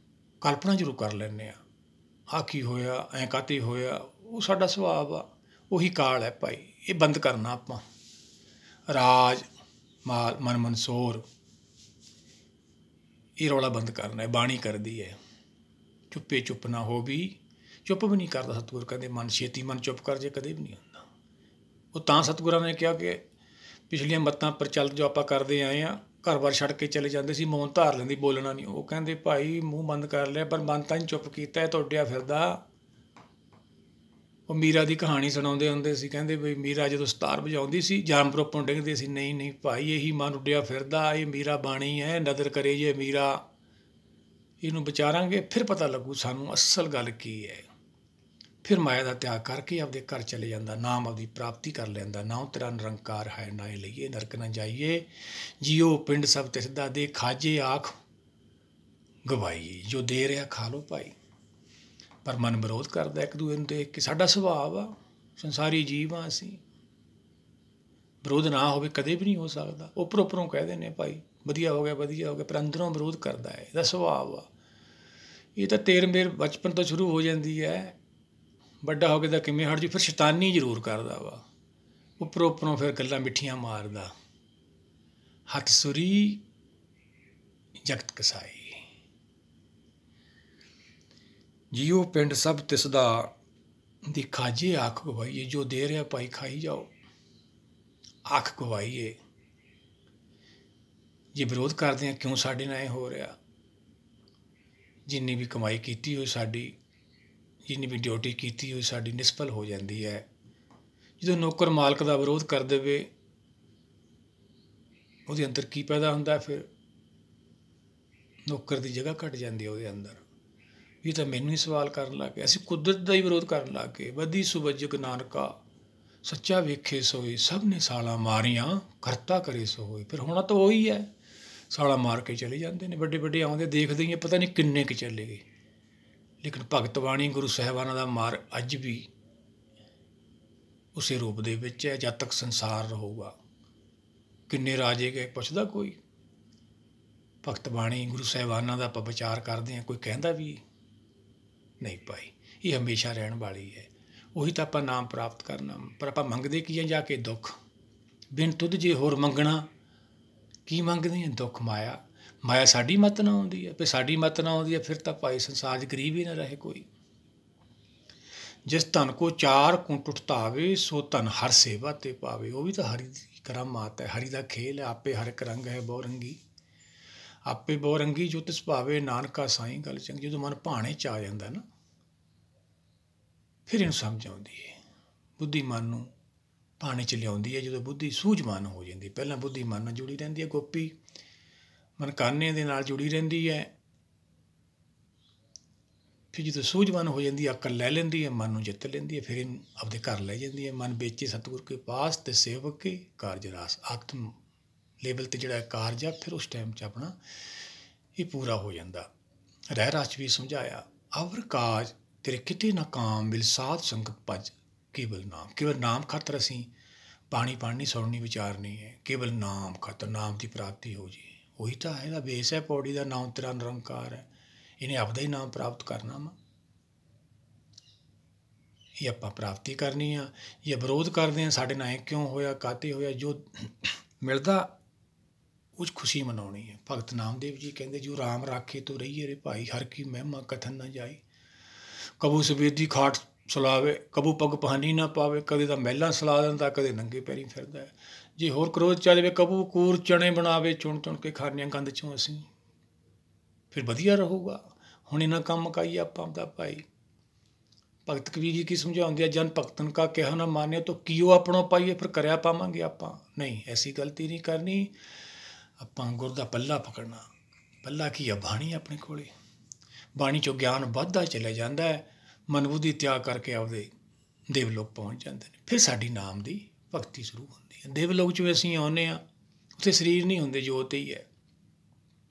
ਕਲਪਨਾ ਜ਼ਰੂਰ ਕਰ ਲੈਂਦੇ ਹਾਂ, ਆਹ ਕੀ ਹੋਇਆ, ਐਂ ਕਾਹਤੇ ਹੋਇਆ। ਉਹ ਸਾਡਾ ਸੁਭਾਅ ਆ, ਉਹੀ ਕਾਲ ਹੈ ਭਾਈ। ਇਹ ਬੰਦ ਕਰਨਾ ਆਪਾਂ। ਰਾਜ ਮਾਲ ਮਨ ਮਨਸੋਰ, ਇਹ ਰੌਲਾ ਬੰਦ ਕਰਨਾ ਹੈ। ਬਾਣੀ ਕਰਦੀ ਹੈ ਚੁੱਪੇ ਚੁੱਪ ਨਾ ਹੋ ਵੀ, ਚੁੱਪ ਵੀ ਨਹੀਂ ਕਰਦਾ ਸਤਿਗੁਰ ਕਹਿੰਦੇ। ਮਨ ਛੇਤੀ ਮਨ ਚੁੱਪ ਕਰ ਜੇ ਕਦੇ ਵੀ ਨਹੀਂ ਹੁੰਦਾ। ਉਹ ਤਾਂ ਸਤਿਗੁਰਾਂ ਨੇ ਕਿਹਾ ਕਿ ਪਿਛਲੀਆਂ ਮੱਤਾਂ ਪ੍ਰਚਲਿਤ ਜੋ ਆਪਾਂ ਕਰਦੇ ਆਏ ਹਾਂ, ਘਰ ਬਾਰ ਛੱਡ ਕੇ ਚਲੇ ਜਾਂਦੇ ਸੀ, ਮੌਨ ਧਾਰ ਲੈਂਦੀ, ਬੋਲਣਾ ਨਹੀਂ। ਉਹ ਕਹਿੰਦੇ ਭਾਈ ਮੂੰਹ ਬੰਦ ਕਰ ਲਿਆ, ਪਰ ਮਨ ਤਾਂ ਨਹੀਂ ਚੁੱਪ ਕੀਤਾ, ਇਹ ਤੁਹਾਡਿਆ ਫਿਰਦਾ। ਉਹ ਮੀਰਾ ਦੀ ਕਹਾਣੀ ਸੁਣਾਉਂਦੇ ਹੁੰਦੇ ਸੀ, ਕਹਿੰਦੇ ਬਈ ਮੀਰਾ ਜਦੋਂ ਸਤਾਰ ਵਜਾਉਂਦੀ ਸੀ, ਜਾਨਵਰ ਉੱਪਰੋਂ ਡਿੱਗਦੇ ਸੀ। ਨਹੀਂ ਨਹੀਂ ਭਾਈ, ਇਹੀ ਮਨ ਉੱਡਿਆ ਫਿਰਦਾ, ਇਹ ਮੀਰਾ ਬਾਣੀ ਹੈ, ਨਦਰ ਕਰੇ ਜੇ ਮੀਰਾ। ਇਹਨੂੰ ਵਿਚਾਰਾਂਗੇ ਫਿਰ ਪਤਾ ਲੱਗੂ ਸਾਨੂੰ ਅਸਲ ਗੱਲ ਕੀ ਹੈ। ਫਿਰ ਮਾਇਆ ਦਾ ਤਿਆਗ ਕਰਕੇ ਆਪਦੇ ਘਰ ਚਲੇ ਜਾਂਦਾ, ਨਾਮ ਆਪਦੀ ਪ੍ਰਾਪਤੀ ਕਰ ਲੈਂਦਾ। ਨਾਉ ਤੇਰਾ ਨਿਰੰਕਾਰ ਹੈ, ਨਾਏ ਲਈਏ ਨਰਕ ਨਾ ਜਾਈਏ। ਜੀਓ ਪਿੰਡ ਸਭ ਤਿਸਦਾ ਦੇ, ਖਾਜੇ ਆਖ ਗਵਾਈਏ। ਜੋ ਦੇ ਰਿਹਾ ਖਾ ਲਓ ਭਾਈ। ਪਰ ਮਨ ਵਿਰੋਧ ਕਰਦਾ ਇੱਕ ਦੂਜੇ ਨੂੰ ਦੇਖ ਕੇ। ਸਾਡਾ ਸੁਭਾਅ ਆ, ਸੰਸਾਰੀ ਜੀਵ ਆ ਅਸੀਂ। ਵਿਰੋਧ ਨਾ ਹੋਵੇ ਕਦੇ ਵੀ ਨਹੀਂ ਹੋ ਸਕਦਾ। ਉੱਪਰੋਂ ਕਹਿ ਦਿੰਦੇ ਭਾਈ ਵਧੀਆ ਹੋ ਗਿਆ, ਵਧੀਆ ਹੋ ਗਿਆ, ਪਰ ਅੰਦਰੋਂ ਵਿਰੋਧ ਕਰਦਾ ਹੈ। ਇਹਦਾ ਸੁਭਾਅ ਆ। ਇਹ ਤਾਂ ਤੇਰ ਮੇਰ ਬਚਪਨ ਤੋਂ ਸ਼ੁਰੂ ਹੋ ਜਾਂਦੀ ਹੈ। ਵੱਡਾ ਹੋ ਕੇ ਤਾਂ ਕਿਵੇਂ ਹਟ ਜੂ। ਫਿਰ ਸ਼ੈਤਾਨੀ ਜ਼ਰੂਰ ਕਰਦਾ ਵਾ, ਉੱਪਰੋਂ ਫਿਰ ਗੱਲਾਂ ਮਿੱਠੀਆਂ ਮਾਰਦਾ। ਹੱਥ ਸੁਰੀ ਜਗਤ ਕਸਾਈ, ਜੀਓ ਪਿੰਡ ਸਭ ਤਿਸਦਾ ਦੀ, ਖਾਜੇ ਆਖ ਗਵਾਈਏ। ਜੋ ਦੇ ਰਿਹਾ ਭਾਈ ਖਾਈ ਜਾਓ, ਆਖ ਗਵਾਈਏ। ਜੇ ਵਿਰੋਧ ਕਰਦੇ ਹਾਂ ਕਿਉਂ ਸਾਡੇ ਨਾਲ ਇਹ ਹੋ ਰਿਹਾ? ਜਿੰਨੀ ਵੀ ਕਮਾਈ ਕੀਤੀ ਹੋਈ ਸਾਡੀ, ਜਿੰਨੀ ਵੀ ਡਿਊਟੀ ਕੀਤੀ ਹੋਈ ਸਾਡੀ ਨਿਸਫਲ ਹੋ ਜਾਂਦੀ ਹੈ। ਜਦੋਂ ਨੌਕਰ ਮਾਲਕ ਦਾ ਵਿਰੋਧ ਕਰ ਦੇਵੇ, ਉਹਦੇ ਅੰਦਰ ਕੀ ਪੈਦਾ ਹੁੰਦਾ? ਫਿਰ ਨੌਕਰ ਦੀ ਜਗ੍ਹਾ ਘੱਟ ਜਾਂਦੀ ਹੈ ਉਹਦੇ ਅੰਦਰ। ਇਹ ਤਾਂ ਮੈਨੂੰ ਹੀ ਸਵਾਲ ਕਰਨ ਲੱਗ ਗਏ। ਅਸੀਂ ਕੁਦਰਤ ਦਾ ਹੀ ਵਿਰੋਧ ਕਰਨ ਲੱਗ ਗਏ। ਵਧੀ ਸੁਵਜਗ ਨਾਨਕਾ ਸੱਚਾ ਵੇਖੇ ਸੋਏ, ਸਭ ਨੇ ਸਾਲਾਂ ਮਾਰੀਆਂ ਕਰਤਾ ਕਰੇ ਸੋ ਹੋਏ। ਫਿਰ ਹੋਣਾ ਤਾਂ ਉਹੀ ਹੈ, ਸਾਲਾਂ ਮਾਰ ਕੇ ਚਲੇ ਜਾਂਦੇ ਨੇ। ਵੱਡੇ ਵੱਡੇ ਆਉਂਦੇ ਦੇਖਦੇ ਹੀ ਪਤਾ ਨਹੀਂ ਕਿੰਨੇ ਕੁ ਚਲੇ ਗਏ। ਲੇਕਿਨ ਭਗਤ ਬਾਣੀ ਗੁਰੂ ਸਾਹਿਬਾਨਾਂ ਦਾ ਮਾਰ ਅੱਜ ਵੀ ਉਸੇ ਰੂਪ ਦੇ ਵਿੱਚ ਹੈ ਜਦ ਤੱਕ ਸੰਸਾਰ ਰਹੂਗਾ। ਕਿੰਨੇ ਰਾਜੇ ਗਏ ਪੁੱਛਦਾ ਕੋਈ? ਭਗਤ ਬਾਣੀ ਗੁਰੂ ਸਾਹਿਬਾਨਾਂ ਦਾ ਆਪਾਂ ਵਿਚਾਰ ਕਰਦੇ ਹਾਂ, ਕੋਈ ਕਹਿੰਦਾ ਵੀ ਨਹੀਂ ਭਾਈ ਇਹ ਹਮੇਸ਼ਾ ਰਹਿਣ ਵਾਲੀ ਹੈ। ਉਹੀ ਤਾਂ ਆਪਾਂ ਨਾਮ ਪ੍ਰਾਪਤ ਕਰਨਾ। ਪਰ ਆਪਾਂ ਮੰਗਦੇ ਕੀ ਹੈ? ਜਾ ਕੇ ਦੁੱਖ। ਬਿਨ ਤੁਧ ਜੇ ਹੋਰ ਮੰਗਣਾ ਕੀ ਮੰਗਦੇ ਹਾਂ? ਦੁੱਖ ਮਾਇਆ। ਮਾਇਆ ਸਾਡੀ ਮੱਤ ਨਾ ਆਉਂਦੀ ਹੈ। ਫਿਰ ਸਾਡੀ ਮੱਤ ਨਾ ਆਉਂਦੀ ਹੈ, ਫਿਰ ਤਾਂ ਭਾਈ ਸੰਸਾਰ 'ਚ ਗਰੀਬ ਹੀ ਨਾ ਰਹੇ ਕੋਈ। ਜਿਸ ਧਨ ਕੋ ਚਾਰ ਕੁੰਟ ਉਠਤਾਵੇ, ਸੋ ਧਨ ਹਰ ਸੇਵਾ ਤੇ ਪਾਵੇ। ਉਹ ਵੀ ਤਾਂ ਹਰੀ ਦੀ ਕਰਾਮਾਤ ਹੈ, ਹਰੀ ਦਾ ਖੇਲ ਹੈ। ਆਪੇ ਹਰ ਇੱਕ ਰੰਗ ਹੈ ਬਹੁਰੰਗੀ, ਆਪੇ ਬਹੁਰੰਗੀ ਜੋ ਤਿਸ ਭਾਵੇ, ਨਾਨਕਾ ਸਾਈਂ ਗੱਲ ਚੰਗੀ। ਜਦੋਂ ਮਨ ਭਾਣੇ 'ਚ ਆ ਜਾਂਦਾ ਨਾ, ਫਿਰ ਇਹਨੂੰ ਸਮਝ ਆਉਂਦੀ ਹੈ। ਬੁੱਧੀ ਮਨ ਨੂੰ ਭਾਣੇ 'ਚ ਲਿਆਉਂਦੀ ਹੈ ਜਦੋਂ ਬੁੱਧੀ ਸੂਝਵਾਨ ਹੋ ਜਾਂਦੀ। ਪਹਿਲਾਂ ਬੁੱਧੀ ਮਨ ਨਾਲ ਜੁੜੀ ਰਹਿੰਦੀ ਹੈ, ਗੋਪੀ ਮਨਕਾਨੇ ਦੇ ਨਾਲ ਜੁੜੀ ਰਹਿੰਦੀ ਹੈ। ਫਿਰ ਜਦੋਂ ਸੂਝਵਾਨ ਹੋ ਜਾਂਦੀ, ਅਕਲ ਲੈ ਲੈਂਦੀ ਹੈ, ਮਨ ਨੂੰ ਜਿੱਤ ਲੈਂਦੀ ਹੈ। ਫਿਰ ਇਹਨੂੰ ਆਪਦੇ ਘਰ ਲੈ ਜਾਂਦੀ ਹੈ। ਮਨ ਵੇਚੇ ਸਤਿਗੁਰ ਕੇ ਪਾਸ ਤੇ ਸੇਵਕ ਕੇ ਕਾਰਜ ਰਾਸ। ਆਤਮ ਲੈਵਲ 'ਤੇ ਜਿਹੜਾ ਕਾਰਜ ਆ, ਫਿਰ ਉਸ ਟਾਈਮ 'ਚ ਆਪਣਾ ਇਹ ਪੂਰਾ ਹੋ ਜਾਂਦਾ। ਰਹਿ ਰਾਸ 'ਚ ਵੀ ਸਮਝਾਇਆ, ਅਵਰ ਕਾਜ ਤੇਰੇ ਕਿਤੇ ਨਾ ਕਾਮ, ਮਿਲ ਸਾਧ ਸੰਗਤ ਭਜ ਕੇਵਲ ਨਾਮ। ਕੇਵਲ ਨਾਮ ਖਾਤਰ ਅਸੀਂ ਬਾਣੀ ਪੜ੍ਹਨੀ, ਸੁਣਨੀ, ਵਿਚਾਰਨੀ ਹੈ। ਕੇਵਲ ਨਾਮ ਖਾਤਰ, ਨਾਮ ਦੀ ਪ੍ਰਾਪਤੀ ਹੋ ਜੇ। ਉਹੀ ਤਾਂ ਇਹਦਾ ਬੇਸ ਹੈ ਪੌੜੀ ਦਾ। ਨਾਮ ਤੇਰਾ ਨਿਰੰਕਾਰ ਹੈ, ਇਹਨੇ ਆਪਦਾ ਹੀ ਨਾਮ ਪ੍ਰਾਪਤ ਕਰਨਾ ਵਾ। ਇਹ ਆਪਾਂ ਪ੍ਰਾਪਤੀ ਕਰਨੀ ਆ। ਇਹ ਵਿਰੋਧ ਕਰਦੇ ਹਾਂ ਸਾਡੇ ਨਾਲ ਕਿਉਂ ਹੋਇਆ, ਕਾਹਤੇ ਹੋਇਆ। ਜੋ ਮਿਲਦਾ ਉਹ 'ਚ ਖੁਸ਼ੀ ਮਨਾਉਣੀ ਹੈ। ਭਗਤ ਨਾਮਦੇਵ ਜੀ ਕਹਿੰਦੇ, ਜੋ ਰਾਮ ਰਾਖੇ ਤੋਂ ਰਹੀਏ ਰੇ ਭਾਈ, ਹਰ ਕੀ ਮਹਿਮਾ ਕਥਨ ਨਾ ਜਾਈ। ਕਬੂ ਸਵੇਦੀ ਖਾਟ ਸੁਲਾਵੇ, ਕਬੂ ਪੱਗ ਪਹਾਨੀ ਨਾ ਪਾਵੇ। ਕਦੇ ਤਾਂ ਮਹਿਲਾਂ ਸਲਾ ਦਿੰਦਾ, ਕਦੇ ਨੰਗੇ ਪੈਰੀਂ ਫਿਰਦਾ। ਜੇ ਹੋਰ ਕ੍ਰੋਧ ਚੱਲ ਜਾਵੇ, ਕਬੂ ਕੂਰ ਚਣੇ ਬਣਾਵੇ, ਚੁਣ ਚੁਣ ਕੇ ਖਾਂਦੇ ਹਾਂ ਗੰਦ 'ਚੋਂ ਅਸੀਂ। ਫਿਰ ਵਧੀਆ ਰਹੂਗਾ। ਹੁਣ ਇਹਨਾਂ ਕੰਮ ਮੁਕਾਈਏ ਆਪਾਂ ਆਪਦਾ ਭਾਈ। ਭਗਤ ਕਬੀਰ ਜੀ ਕੀ ਸਮਝਾਉਂਦੇ ਆ? ਜਨ ਭਗਤਨ ਕਾ ਕਿਹਾ ਨਾ ਮਾਨਿਆ, ਤਾਂ ਕਿਉਂ ਆਪਣੋ ਪਾਈਏ। ਫਿਰ ਕਰਿਆ ਪਾਵਾਂਗੇ ਆਪਾਂ? ਨਹੀਂ, ਐਸੀ ਗਲਤੀ ਨਹੀਂ ਕਰਨੀ। ਆਪਾਂ ਗੁਰ ਦਾ ਪੱਲਾ ਪਕੜਨਾ। ਪੱਲਾ ਕੀ ਆ? ਬਾਣੀ ਆਪਣੇ ਕੋਲੇ। ਬਾਣੀ 'ਚੋਂ ਗਿਆਨ ਵੱਧਦਾ ਚਲਿਆ ਜਾਂਦਾ ਹੈ। ਮਨਬੁੱਧੀ ਤਿਆਗ ਕਰਕੇ ਆਪਦੇ ਦੇਵਲੋਕ ਪਹੁੰਚ ਜਾਂਦੇ ਨੇ। ਫਿਰ ਸਾਡੀ ਨਾਮ ਦੀ ਭਗਤੀ ਸ਼ੁਰੂ ਹੁੰਦੀ ਹੈ। ਦੇਵਲੋਕ 'ਚ ਅਸੀਂ ਆਉਂਦੇ ਹਾਂ, ਉੱਥੇ ਸਰੀਰ ਨਹੀਂ ਹੁੰਦੇ, ਜੋਤ ਹੀ ਹੈ।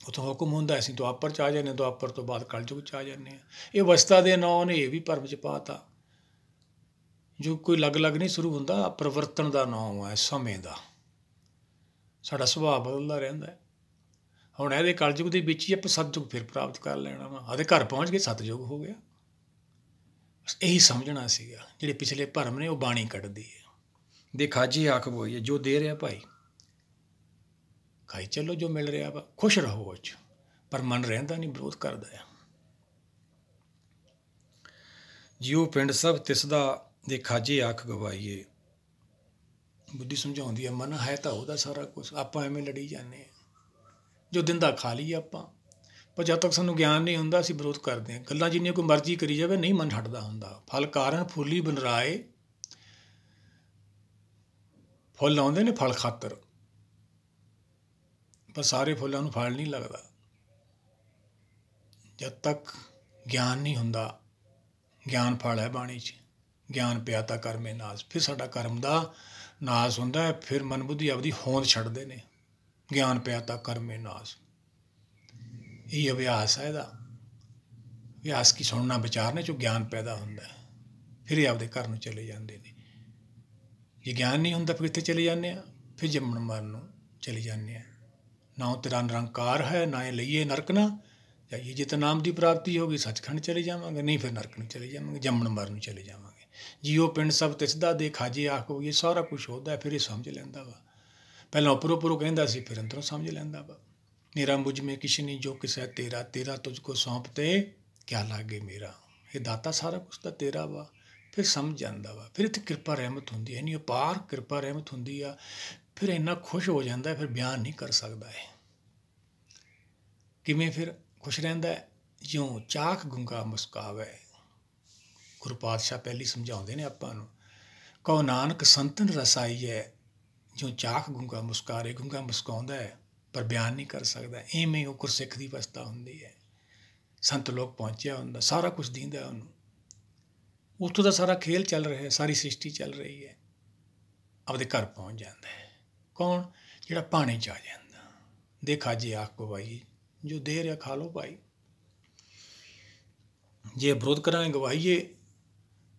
ਉੱਥੋਂ ਹੁਕਮ ਹੁੰਦਾ, ਅਸੀਂ ਦੁਆਪਰ 'ਚ ਆ ਜਾਂਦੇ ਹਾਂ, ਦੁਆਪਰ ਤੋਂ ਬਾਅਦ ਕਲਯੁਗ 'ਚ ਆ ਜਾਂਦੇ ਹਾਂ। ਇਹ ਅਵਸਥਾ ਦੇ ਨਾਂ ਨੇ, ਇਹ ਵੀ ਭਰਮ 'ਚ ਪਾਤਾ। ਜੋ ਕੋਈ ਅਲੱਗ ਅਲੱਗ ਨਹੀਂ ਸ਼ੁਰੂ ਹੁੰਦਾ, ਪਰਿਵਰਤਨ ਦਾ ਨਾਮ ਹੈ, ਸਮੇਂ ਦਾ। ਸਾਡਾ ਸੁਭਾਅ ਬਦਲਦਾ ਰਹਿੰਦਾ ਹੈ। ਹੁਣ ਇਹਦੇ ਕਲਯੁਗ ਦੇ ਵਿੱਚ ਹੀ ਆਪਾਂ ਸਤਯੁਗ ਫਿਰ ਪ੍ਰਾਪਤ ਕਰ ਲੈਣਾ ਵਾ। ਆਪਦੇ ਘਰ ਪਹੁੰਚ ਕੇ ਸਤਯੁਗ ਹੋ ਗਿਆ। ਬਸ ਇਹੀ ਸਮਝਣਾ ਸੀਗਾ। ਜਿਹੜੇ ਪਿਛਲੇ ਭਰਮ ਨੇ ਉਹ ਬਾਣੀ ਕੱਢਦੀ ਹੈ। ਦੇ ਖਾਜੀ ਆਖ ਬੋਈਏ, ਜੋ ਦੇ ਰਿਹਾ ਭਾਈ ਖਾਈ ਚੱਲੋ, ਜੋ ਮਿਲ ਰਿਹਾ ਵਾ ਖੁਸ਼ ਰਹੋ ਉਹ 'ਚ। ਪਰ ਮਨ ਰਹਿੰਦਾ ਨਹੀਂ, ਵਿਰੋਧ ਕਰਦਾ ਆ। ਜਿਉ ਪਿੰਡ ਸਭ ਤਿਸਦਾ ਦੇ ਖਾਜੇ ਆਖ ਗਵਾਈਏ। ਬੁੱਧੀ ਸਮਝਾਉਂਦੀ ਹੈ, ਮਨ ਹੈ ਤਾਂ ਉਹਦਾ ਸਾਰਾ ਕੁਛ। ਆਪਾਂ ਐਵੇਂ ਲੜੀ ਜਾਂਦੇ ਹਾਂ। ਜੋ ਦਿੰਦਾ ਖਾ ਲਈਏ ਆਪਾਂ। ਪਰ ਜਦ ਤੱਕ ਸਾਨੂੰ ਗਿਆਨ ਨਹੀਂ ਹੁੰਦਾ, ਅਸੀਂ ਵਿਰੋਧ ਕਰਦੇ ਹਾਂ। ਗੱਲਾਂ ਜਿੰਨੀਆਂ ਕੋਈ ਮਰਜ਼ੀ ਕਰੀ ਜਾਵੇ, ਨਹੀਂ ਮਨ ਹਟਦਾ ਹੁੰਦਾ। ਫਲ ਕਾਰਨ ਫੁੱਲੀ ਬਨਰਾਏ। ਫੁੱਲ ਆਉਂਦੇ ਨੇ ਫਲ ਖਾਤਰ, ਪਰ ਸਾਰੇ ਫੁੱਲਾਂ ਨੂੰ ਫਲ ਨਹੀਂ ਲੱਗਦਾ। ਜਦ ਤੱਕ ਗਿਆਨ ਨਹੀਂ ਹੁੰਦਾ, ਗਿਆਨ ਫਲ ਹੈ ਬਾਣੀ 'ਚ। ਗਿਆਨ ਪਿਆ ਤਾਂ ਕਰਮੇ ਨਾਸ। ਫਿਰ ਸਾਡਾ ਕਰਮ ਦਾ ਨਾਸ ਹੁੰਦਾ ਹੈ। ਫਿਰ ਮਨ ਬੁੱਧੀ ਆਪਦੀ ਹੋਂਦ ਛੱਡਦੇ ਨੇ। ਗਿਆਨ ਪਿਆ ਤਾਂ ਕਰਮੇ ਨਾਸ। ਇਹ ਅਭਿਆਸ ਹੈ ਇਹਦਾ। ਅਭਿਆਸ ਕੀ ਸੁਣਨਾ ਵਿਚਾਰਨੇ 'ਚੋਂ ਗਿਆਨ ਪੈਦਾ ਹੁੰਦਾ। ਫਿਰ ਇਹ ਆਪਦੇ ਘਰ ਨੂੰ ਚਲੇ ਜਾਂਦੇ ਨੇ। ਜੇ ਗਿਆਨ ਨਹੀਂ ਹੁੰਦਾ, ਫਿਰ ਕਿੱਥੇ ਚਲੇ ਜਾਂਦੇ ਹਾਂ? ਫਿਰ ਜੰਮਣ ਮਰਨ ਨੂੰ ਚਲੇ ਜਾਂਦੇ ਹਾਂ। ਨਾ ਤੇਰਾ ਨਿਰੰਕਾਰ ਹੈ, ਨਾ ਇਹ ਲਈਏ ਨਰਕ ਨਾ ਜਾਈਏ। ਜੇ ਤਾਂ ਨਾਮ ਦੀ ਪ੍ਰਾਪਤੀ ਹੋ ਗਈ, ਸੱਚਖੰਡ ਚਲੇ ਜਾਵਾਂਗੇ। ਨਹੀਂ ਫਿਰ ਨਰਕ ਨੂੰ ਚਲੇ ਜਾਵਾਂਗੇ, ਜੰਮਣ ਮਰਨ ਨੂੰ ਚਲੇ ਜਾਵਾਂਗੇ। ਜੀਓ ਪਿੰਡ ਸਭ ਤਿਸਦਾ ਦੇ ਖਾਜੇ ਆਖ ਹੋਈਏ। ਸਾਰਾ ਕੁਛ ਹੁੰਦਾ, ਫਿਰ ਇਹ ਸਮਝ ਲੈਂਦਾ ਵਾ। ਪਹਿਲਾਂ ਉੱਪਰੋਂ ਉੱਪਰੋਂ ਕਹਿੰਦਾ ਸੀ, ਫਿਰ ਅੰਦਰੋਂ ਸਮਝ ਲੈਂਦਾ ਵਾ। ਮੇਰਾ ਮੁਝ ਮੇ ਕਿਛ ਨਹੀਂ, ਜੋ ਕਿਸ ਹੈ ਤੇਰਾ। ਤੇਰਾ ਤੁਝ ਕੋ ਸੌਂਪ ਤੇ ਕਿਆ ਲਾਗੇ ਮੇਰਾ। ਇਹ ਦਾਤਾ ਸਾਰਾ ਕੁਛ ਤਾਂ ਤੇਰਾ ਵਾ। ਫਿਰ ਸਮਝ ਜਾਂਦਾ ਵਾ। ਫਿਰ ਇੱਥੇ ਕਿਰਪਾ ਰਹਿਮਤ ਹੁੰਦੀ ਹੈ, ਇੰਨੀ ਅਪਾਰ ਕਿਰਪਾ ਰਹਿਮਤ ਹੁੰਦੀ ਆ। ਫਿਰ ਇੰਨਾ ਖੁਸ਼ ਹੋ ਜਾਂਦਾ, ਫਿਰ ਬਿਆਨ ਨਹੀਂ ਕਰ ਸਕਦਾ ਇਹ। ਕਿਵੇਂ ਫਿਰ ਖੁਸ਼ ਰਹਿੰਦਾ? ਜਿਉਂ ਚਾਖ ਗੁੰਗਾ ਮੁਸਕਾਵੇ। ਗੁਰੂ ਪਾਤਸ਼ਾਹ ਪਹਿਲੀ ਸਮਝਾਉਂਦੇ ਨੇ ਆਪਾਂ ਨੂੰ, ਕਹੋ ਨਾਨਕ ਸੰਤਨ ਰਸਾਈ ਹੈ। ਜਿਉਂ ਚਾਖ ਗੁੰਗਾ ਮੁਸਕਾਰੇ। ਗੁੰਗਾ ਮੁਸਕਾਉਂਦਾ ਹੈ ਪਰ ਬਿਆਨ ਨਹੀਂ ਕਰ ਸਕਦਾ। ਇਵੇਂ ਉਹ ਗੁਰਸਿੱਖ ਦੀ ਅਵਸਥਾ ਹੁੰਦੀ ਹੈ। ਸੰਤ ਲੋਕ ਪਹੁੰਚਿਆ ਹੁੰਦਾ, ਸਾਰਾ ਕੁਛ ਦੀਂਦਾ ਉਹਨੂੰ। ਉੱਥੋਂ ਦਾ ਸਾਰਾ ਖੇਲ ਚੱਲ ਰਿਹਾ, ਸਾਰੀ ਸ੍ਰਿਸ਼ਟੀ ਚੱਲ ਰਹੀ ਹੈ। ਆਪਦੇ ਘਰ ਪਹੁੰਚ ਜਾਂਦਾ ਹੈ। ਕੌਣ? ਜਿਹੜਾ ਭਾਣੇ 'ਚ ਆ ਜਾਂਦਾ। ਦੇ ਖਾਜੇ ਆਖ ਗਵਾਈਏ, ਜੋ ਦੇ ਰਿਹਾ ਖਾ ਲਓ ਭਾਈ। ਜੇ ਵਿਰੋਧ ਕਰਾਂਗੇ ਗਵਾਈਏ,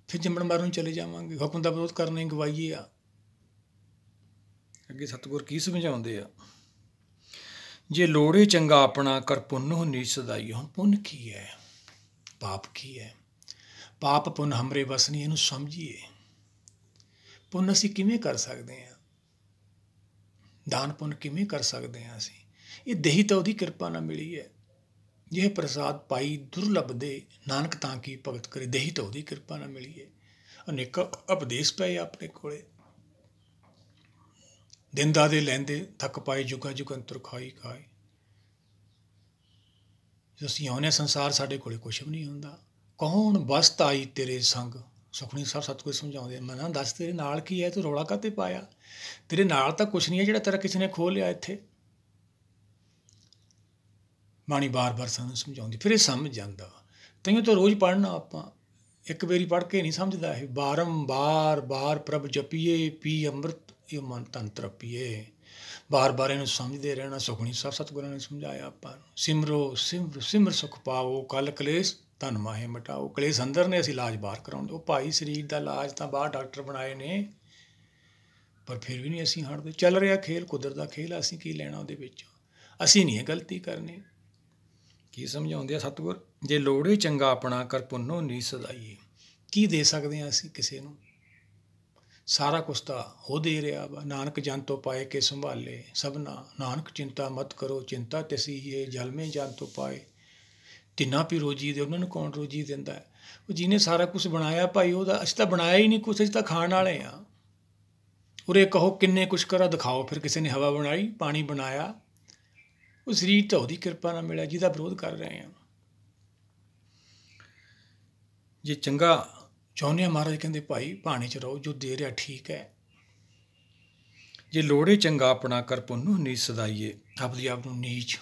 ਫਿਰ ਜੰਮਣ ਮਰਨ ਨੂੰ ਚਲੇ ਜਾਵਾਂਗੇ। ਹੁਕਮ ਦਾ ਵਿਰੋਧ ਕਰਨਾ ਹੀ ਗਵਾਈਏ ਆ। ਅੱਗੇ ਸਤਿਗੁਰ ਕੀ ਸਮਝਾਉਂਦੇ ਆ? ਜੇ ਲੋੜੇ ਚੰਗਾ ਆਪਣਾ, ਕਰ ਪੁੰਨ ਨੀਚ ਸਦਾਈ। ਹੁਣ ਪੁੰਨ ਕੀ ਹੈ, ਪਾਪ ਕੀ ਹੈ? ਪਾਪ ਪੁੰਨ ਹਮਰੇ ਵਸ ਨਹੀਂ, ਇਹਨੂੰ ਸਮਝੀਏ। ਪੁੰਨ ਅਸੀਂ ਕਿਵੇਂ ਕਰ ਸਕਦੇ ਹਾਂ? ਦਾਨ ਪੁੰਨ ਕਿਵੇਂ ਕਰ ਸਕਦੇ ਹਾਂ ਅਸੀਂ? ਇਹ ਦੇਹੀ ਤਾਂ ਉਹਦੀ ਕਿਰਪਾ ਨਾਲ ਮਿਲੀ ਹੈ। ਜੇ ਪ੍ਰਸਾਦ ਪਾਈ ਦੁਰਲਭ ਦੇ, ਨਾਨਕ ਤਾਂ ਕੀ ਭਗਤ ਕਰੇ। ਦੇਹੀ ਤਾਂ ਉਹਦੀ ਕਿਰਪਾ ਨਾਲ ਮਿਲੀ ਹੈ। ਅਨੇਕਾਂ ਉਪਦੇਸ਼ ਪਏ ਆਪਣੇ ਕੋਲੇ। ਦਿੰਦਾ ਦੇ ਲੈਂਦੇ ਥੱਕ ਪਾਏ, ਜੁਗਾ ਜੁਗੰਤਰ ਖਾਈ ਖਾਏ। ਜਦੋਂ ਅਸੀਂ ਆਉਂਦੇ ਸੰਸਾਰ, ਸਾਡੇ ਕੋਲੇ ਕੁਛ ਵੀ ਨਹੀਂ ਹੁੰਦਾ। ਕੌਣ ਵਸਤ ਆਈ ਤੇਰੇ ਸੰਗ। ਸੁਖਮਨੀ ਸਾਹਿਬ ਸਤਿਗੁਰ ਸਮਝਾਉਂਦੇ, ਮਨਾ ਦੱਸ ਤੇਰੇ ਨਾਲ ਕੀ ਹੈ, ਤੂੰ ਰੌਲਾ ਕਾਹਤੇ ਪਾਇਆ? ਤੇਰੇ ਨਾਲ ਤਾਂ ਕੁਛ ਨਹੀਂ ਹੈ ਜਿਹੜਾ ਤੇਰਾ ਕਿਸੇ ਨੇ ਖੋਹ ਲਿਆ ਇੱਥੇ। ਬਾਣੀ ਬਾਰ-ਬਾਰ ਸਾਨੂੰ ਸਮਝਾਉਂਦੀ, ਫਿਰ ਇਹ ਸਮਝ ਜਾਂਦਾ ਵਾ। ਤੈਨੂੰ ਤਾਂ ਰੋਜ਼ ਪੜ੍ਹਨਾ ਆਪਾਂ, ਇੱਕ ਵਾਰੀ ਪੜ੍ਹ ਕੇ ਨਹੀਂ ਸਮਝਦਾ ਇਹ। ਬਾਰੰਬਾਰ ਬਾਰ ਪ੍ਰਭ ਜਪੀਏ, ਪੀ ਅੰਮ੍ਰਿਤ ਇਹ ਮਨ ਤਨ ਤਰਪੀਏ। ਬਾਰ ਬਾਰ ਇਹਨੂੰ ਸਮਝਦੇ ਰਹਿਣਾ। ਸੁਖਮਨੀ ਸਾਹਿਬ ਸਤਿਗੁਰਾਂ ਨੇ ਸਮਝਾਇਆ ਆਪਾਂ ਨੂੰ। ਸਿਮਰੋ ਸਿਮਰ ਸਿਮਰ ਸੁਖ ਪਾਵੋ, ਕਲ ਕਲੇਸ਼ ਧਨ ਮਾਹੇ ਮਿਟਾਓ। ਕਲੇਸ਼ ਅੰਦਰ ਨੇ, ਅਸੀਂ ਇਲਾਜ ਬਾਹਰ ਕਰਾਉਂਦੇ। ਉਹ ਭਾਈ ਸਰੀਰ ਦਾ ਇਲਾਜ ਤਾਂ ਬਾਹਰ ਡਾਕਟਰ ਬਣਾਏ ਨੇ, ਪਰ ਫਿਰ ਵੀ ਨਹੀਂ ਅਸੀਂ ਹਟਦੇ। ਚੱਲ ਰਿਹਾ ਖੇਲ, ਕੁਦਰਤ ਦਾ ਖੇਲ, ਅਸੀਂ ਕੀ ਲੈਣਾ ਉਹਦੇ ਵਿੱਚ? ਅਸੀਂ ਨਹੀਂ ਇਹ ਗਲਤੀ ਕਰਨੀ। ਕੀ ਸਮਝਾਉਂਦੇ ਆ ਸਤਿਗੁਰ? ਜੇ ਲੋੜੇ ਚੰਗਾ ਆਪਣਾ, ਕਰ ਪੁੰਨੋ ਨੀਚ ਸਦਾਈਏ। ਕੀ ਦੇ ਸਕਦੇ ਹਾਂ ਅਸੀਂ ਕਿਸੇ ਨੂੰ? ਸਾਰਾ ਕੁਛ ਤਾਂ ਉਹ ਦੇ ਰਿਹਾ ਵਾ। ਨਾਨਕ ਜਨ ਤੋਂ ਪਾਏ ਕੇ ਸੰਭਾਲੇ ਸਭਨਾ। ਨਾਨਕ ਚਿੰਤਾ ਮਤ ਕਰੋ, ਚਿੰਤਾ ਤਿਸੀ ਹੈ ਜਲਮੇ ਜਨ ਤੋਂ ਪਾਏ। ਤਿੰਨਾਂ ਵੀ ਰੋਜੀ ਦੇ, ਉਹਨਾਂ ਨੂੰ ਕੌਣ ਰੋਜੀ ਦਿੰਦਾ? ਉਹ ਜਿਹਨੇ ਸਾਰਾ ਕੁਛ ਬਣਾਇਆ ਭਾਈ, ਉਹਦਾ। ਅਸੀਂ ਤਾਂ ਬਣਾਇਆ ਹੀ ਨਹੀਂ ਕੁਛ, ਅਸੀਂ ਤਾਂ ਖਾਣ ਵਾਲੇ ਹਾਂ। ਉਰੇ ਕਹੋ ਕਿੰਨੇ ਕੁਛ ਕਰਾ ਦਿਖਾਓ। ਫਿਰ ਕਿਸੇ ਨੇ ਹਵਾ ਬਣਾਈ, ਪਾਣੀ ਬਣਾਇਆ। ਉਹ ਸਰੀਰ ਤਾਂ ਉਹਦੀ ਕਿਰਪਾ ਨਾਲ ਮਿਲਿਆ ਜਿਹਦਾ ਵਿਰੋਧ ਕਰ ਰਹੇ ਹਾਂ। ਜੇ ਚੰਗਾ ਚਾਹੁੰਦੇ ਹਾਂ, ਮਹਾਰਾਜ ਕਹਿੰਦੇ ਭਾਈ ਭਾਣੇ 'ਚ ਰਹੋ, ਜੋ ਦੇ ਰਿਹਾ ਠੀਕ ਹੈ। ਜੇ ਲੋੜੇ ਚੰਗਾ ਆਪਣਾ ਕਰ ਪੁੰਨੂ ਨੀਚ ਸਦਾਈਏ। ਆਪਦੀ ਆਪ ਨੂੰ ਨੀਚ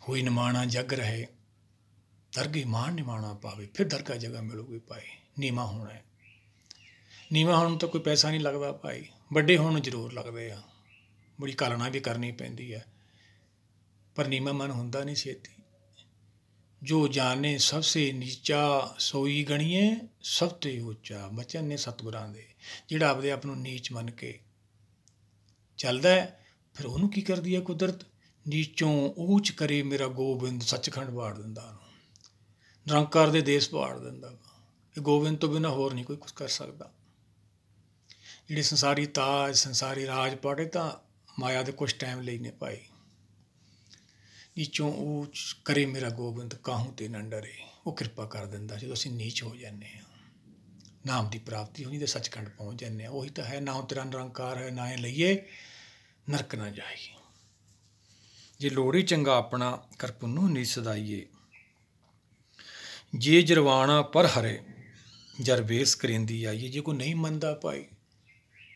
ਹੋਈ ਨਿਮਾਣਾ ਜਗ ਰਹੇ, ਦਰਗੇ ਮਾਣ ਨਿਮਾਣਾ ਪਾਵੇ, ਫਿਰ ਦਰਗਾਹ ਜਗ੍ਹਾ ਮਿਲੂਗੀ ਭਾਈ। ਨੀਵਾਂ ਹੋਣਾ ਹੈ, ਨੀਵਾਂ ਹੋਣ ਨੂੰ ਤਾਂ ਕੋਈ ਪੈਸਾ ਨਹੀਂ ਲੱਗਦਾ ਭਾਈ, ਵੱਡੇ ਹੋਣ ਨੂੰ ਜ਼ਰੂਰ ਲੱਗਦੇ ਆ, ਬੜੀ ਕਾਲਣਾ ਵੀ ਕਰਨੀ ਪੈਂਦੀ ਹੈ, ਪਰ ਨੀਵਾਂ ਮਨ ਹੁੰਦਾ ਨਹੀਂ ਛੇਤੀ। ਜੋ ਜਾਣੇ ਸਭ ਸੇ ਨੀਚਾ ਸੋਈ ਗਣੀਏ ਸਭ ਤੇ ਉੱਚਾ, ਬਚਨ ਨੇ ਸਤਿਗੁਰਾਂ ਦੇ। ਜਿਹੜਾ ਆਪਦੇ ਆਪ ਨੂੰ ਨੀਚ ਮੰਨ ਕੇ ਚੱਲਦਾ ਹੈ, ਫਿਰ ਉਹਨੂੰ ਕੀ ਕਰਦੀ ਹੈ ਕੁਦਰਤ, ਨੀਚੋਂ ਊਚ ਕਰੇ ਮੇਰਾ ਗੋਬਿੰਦ, ਸੱਚਖੰਡ ਵਾੜ ਦਿੰਦਾ ਉਹਨੂੰ, ਨਿਰੰਕਾਰ ਦੇ ਦੇਸ ਵਾੜ ਦਿੰਦਾ ਵਾ। ਇਹ ਗੋਬਿੰਦ ਤੋਂ ਬਿਨਾਂ ਹੋਰ ਨਹੀਂ ਕੋਈ ਕੁਛ ਕਰ ਸਕਦਾ। ਜਿਹੜੇ ਸੰਸਾਰੀ ਤਾਜ ਸੰਸਾਰੀ ਰਾਜ ਪਾੜੇ ਤਾਂ ਮਾਇਆ ਦੇ ਕੁਛ ਟਾਈਮ ਲਈ ਨੇ ਭਾਈ। ਨੀਚੋਂ ਊਚ ਕਰੇ ਮੇਰਾ ਗੋਬਿੰਦ, ਕਾਹੂ ਤੇ ਨਾ ਡਰੇ। ਉਹ ਕਿਰਪਾ ਕਰ ਦਿੰਦਾ ਜਦੋਂ ਅਸੀਂ ਨੀਚ ਹੋ ਜਾਂਦੇ ਹਾਂ, ਨਾਮ ਦੀ ਪ੍ਰਾਪਤੀ ਹੋਣੀ ਤੇ ਸੱਚਖੰਡ ਪਹੁੰਚ ਜਾਂਦੇ ਹਾਂ। ਉਹੀ ਤਾਂ ਹੈ, ਨਾਮ ਤੇਰਾ ਨਿਰੰਕਾਰ ਹੈ, ਨਾ ਇਹ ਲਈਏ ਨਰਕ ਨਾ ਜਾਈਏ। ਜੇ ਲੋੜੀ ਚੰਗਾ ਆਪਣਾ ਕਰ ਪੁੰਨੂ ਨੀਚ ਸਦਾਈਏ। ਜੇ ਜਰਵਾਣਾ ਪਰ ਹਰੇ ਜਰ ਵੇਸ ਕਰੇਂਦੀ ਆਈਏ। ਜੇ ਕੋਈ ਨਹੀਂ ਮੰਨਦਾ ਭਾਈ,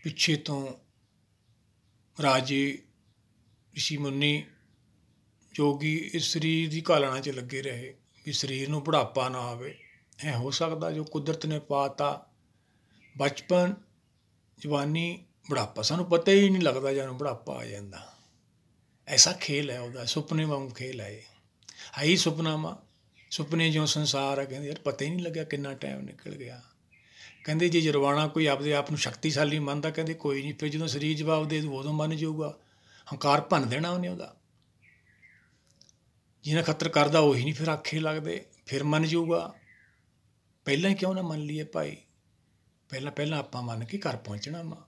ਪਿੱਛੇ ਤੋਂ ਰਾਜੇ ਰਿਸ਼ੀ ਮੁਨੀ ਜੋਗੀ ਇਸ ਸਰੀਰ ਦੀ ਘਾਲਣਾ 'ਚ ਲੱਗੇ ਰਹੇ ਵੀ ਸਰੀਰ ਨੂੰ ਬੁਢਾਪਾ ਨਾ ਆਵੇ। ਐ ਹੋ ਸਕਦਾ ਜੋ ਕੁਦਰਤ ਨੇ ਪਾਤਾ ਬਚਪਨ, ਜਵਾਨੀ, ਬੁਢਾਪਾ, ਸਾਨੂੰ ਪਤਾ ਹੀ ਨਹੀਂ ਲੱਗਦਾ ਜਦੋਂ ਬੁਢਾਪਾ ਆ ਜਾਂਦਾ। ਐਸਾ ਖੇਲ ਹੈ ਉਹਦਾ, ਸੁਪਨੇ ਵਾਂਗੂ ਖੇਲ ਹੈ ਹੀ ਸੁਪਨਾ ਵਾ। ਸੁਪਨੇ ਜਿਉਂ ਸੰਸਾਰ ਹੈ, ਕਹਿੰਦੇ ਯਾਰ ਪਤਾ ਹੀ ਨਹੀਂ ਲੱਗਿਆ ਕਿੰਨਾ ਟਾਈਮ ਨਿਕਲ ਗਿਆ। ਕਹਿੰਦੇ ਜੇ ਜਰਵਾਣਾ ਕੋਈ ਆਪਦੇ ਆਪ ਨੂੰ ਸ਼ਕਤੀਸ਼ਾਲੀ ਮੰਨਦਾ, ਕਹਿੰਦੇ ਕੋਈ ਨਹੀਂ, ਫਿਰ ਜਦੋਂ ਸਰੀਰ ਜਵਾਬ ਦੇ ਉਦੋਂ ਮੰਨ ਜਾਊਗਾ। ਹੰਕਾਰ ਭੰਨ ਦੇਣਾ ਉਹਨੇ ਉਹਦਾ। ਜਿਹਨਾਂ ਖਤਰ ਕਰਦਾ ਉਹੀ ਨਹੀਂ ਫਿਰ ਆਖੇ ਲੱਗਦੇ, ਫਿਰ ਮੰਨ ਜਾਊਗਾ। ਪਹਿਲਾਂ ਹੀ ਕਿਉਂ ਨਾ ਮੰਨ ਲਈਏ ਭਾਈ, ਪਹਿਲਾਂ ਆਪਾਂ ਮੰਨ ਕੇ ਘਰ ਪਹੁੰਚਣਾ ਵਾ,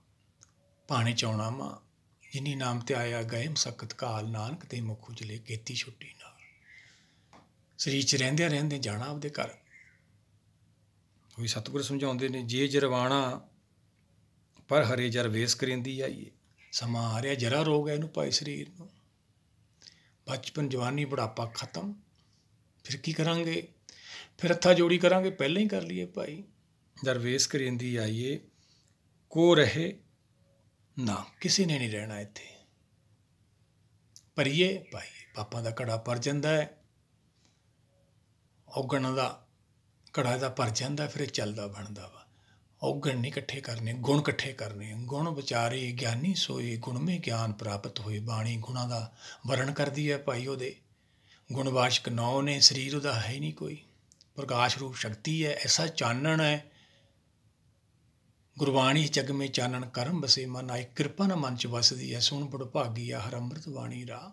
ਭਾਣੇ 'ਚ ਆਉਣਾ ਵਾ। ਜਿਨੀ ਨਾਮ ਤੇ ਆਇਆ ਗਏ ਮਸਕਤ ਕਾਲ, ਨਾਨਕ ਤੇ ਮੁਖ ਉਜਲੇ ਕੀਤੀ ਛੁੱਟੀ ਨਾਲ। ਸਰੀਰ 'ਚ ਰਹਿੰਦਿਆਂ ਜਾਣਾ ਆਪਦੇ ਘਰ। ਉਹੀ ਸਤਿਗੁਰ ਸਮਝਾਉਂਦੇ ਨੇ, ਜੇ ਜਰਵਾਣਾ ਪਰ ਹਰੇ ਜਰ ਵੇਸ ਕਰੇਂਦੀ ਆਈਏ। ਸਮਾਂ ਆ ਰਿਹਾ, ਜਰਾ ਰੋਗ ਹੈ ਇਹਨੂੰ ਭਾਈ ਸਰੀਰ ਨੂੰ। ਬਚਪਨ, ਜਵਾਨੀ, ਬੁਢਾਪਾ ਖਤਮ, ਫਿਰ ਕੀ ਕਰਾਂਗੇ? ਫਿਰ ਹੱਥਾਂ ਜੋੜੀ ਕਰਾਂਗੇ, ਪਹਿਲਾਂ ਹੀ ਕਰ ਲਈਏ ਭਾਈ। ਜਰ ਵੇਸ ਕਰੇਂਦੀ ਆਈਏ ਕੋ ਰਹੇ ਨਾ, ਕਿਸੇ ਨੇ ਨਹੀਂ ਰਹਿਣਾ ਇੱਥੇ। ਭਰੀਏ ਭਾਈ, ਪਾਪਾਂ ਦਾ ਘੜਾ ਭਰ ਜਾਂਦਾ ਹੈ, ਔਗਣ ਦਾ ਘੜਾ ਇਹਦਾ ਭਰ ਜਾਂਦਾ, ਫਿਰ ਇਹ ਚੱਲਦਾ ਬਣਦਾ ਵਾ। ਔਗਣ ਨਹੀਂ ਇਕੱਠੇ ਕਰਨੇ, ਗੁਣ ਇਕੱਠੇ ਕਰਨੇ। ਗੁਣ ਵਿਚਾਰੇ ਗਿਆਨੀ ਸੋਏ, ਗੁਣਮੇ ਗਿਆਨ ਪ੍ਰਾਪਤ ਹੋਏ। ਬਾਣੀ ਗੁਣਾਂ ਦਾ ਵਰਣ ਕਰਦੀ ਹੈ ਭਾਈ। ਉਹਦੇ ਗੁਣਵਾਚਕ 9 ਨੇ। ਸਰੀਰ ਉਹਦਾ ਹੈ ਹੀ ਨਹੀਂ ਕੋਈ, ਪ੍ਰਕਾਸ਼ ਰੂਪ ਸ਼ਕਤੀ ਹੈ, ਐਸਾ ਚਾਨਣ ਹੈ। ਗੁਰਬਾਣੀ ਜਗ ਮੇ ਚਾਨਣ ਕਰਮ ਬਸੇ ਮਨ ਆਏ, ਕਿਰਪਾ ਨਾ ਮਨ 'ਚ ਵਸਦੀ ਹੈ। ਸੁਣ ਬੜ ਭਾਗੀ ਆ ਹਰ ਅੰਮ੍ਰਿਤ ਬਾਣੀ ਰਾਹ,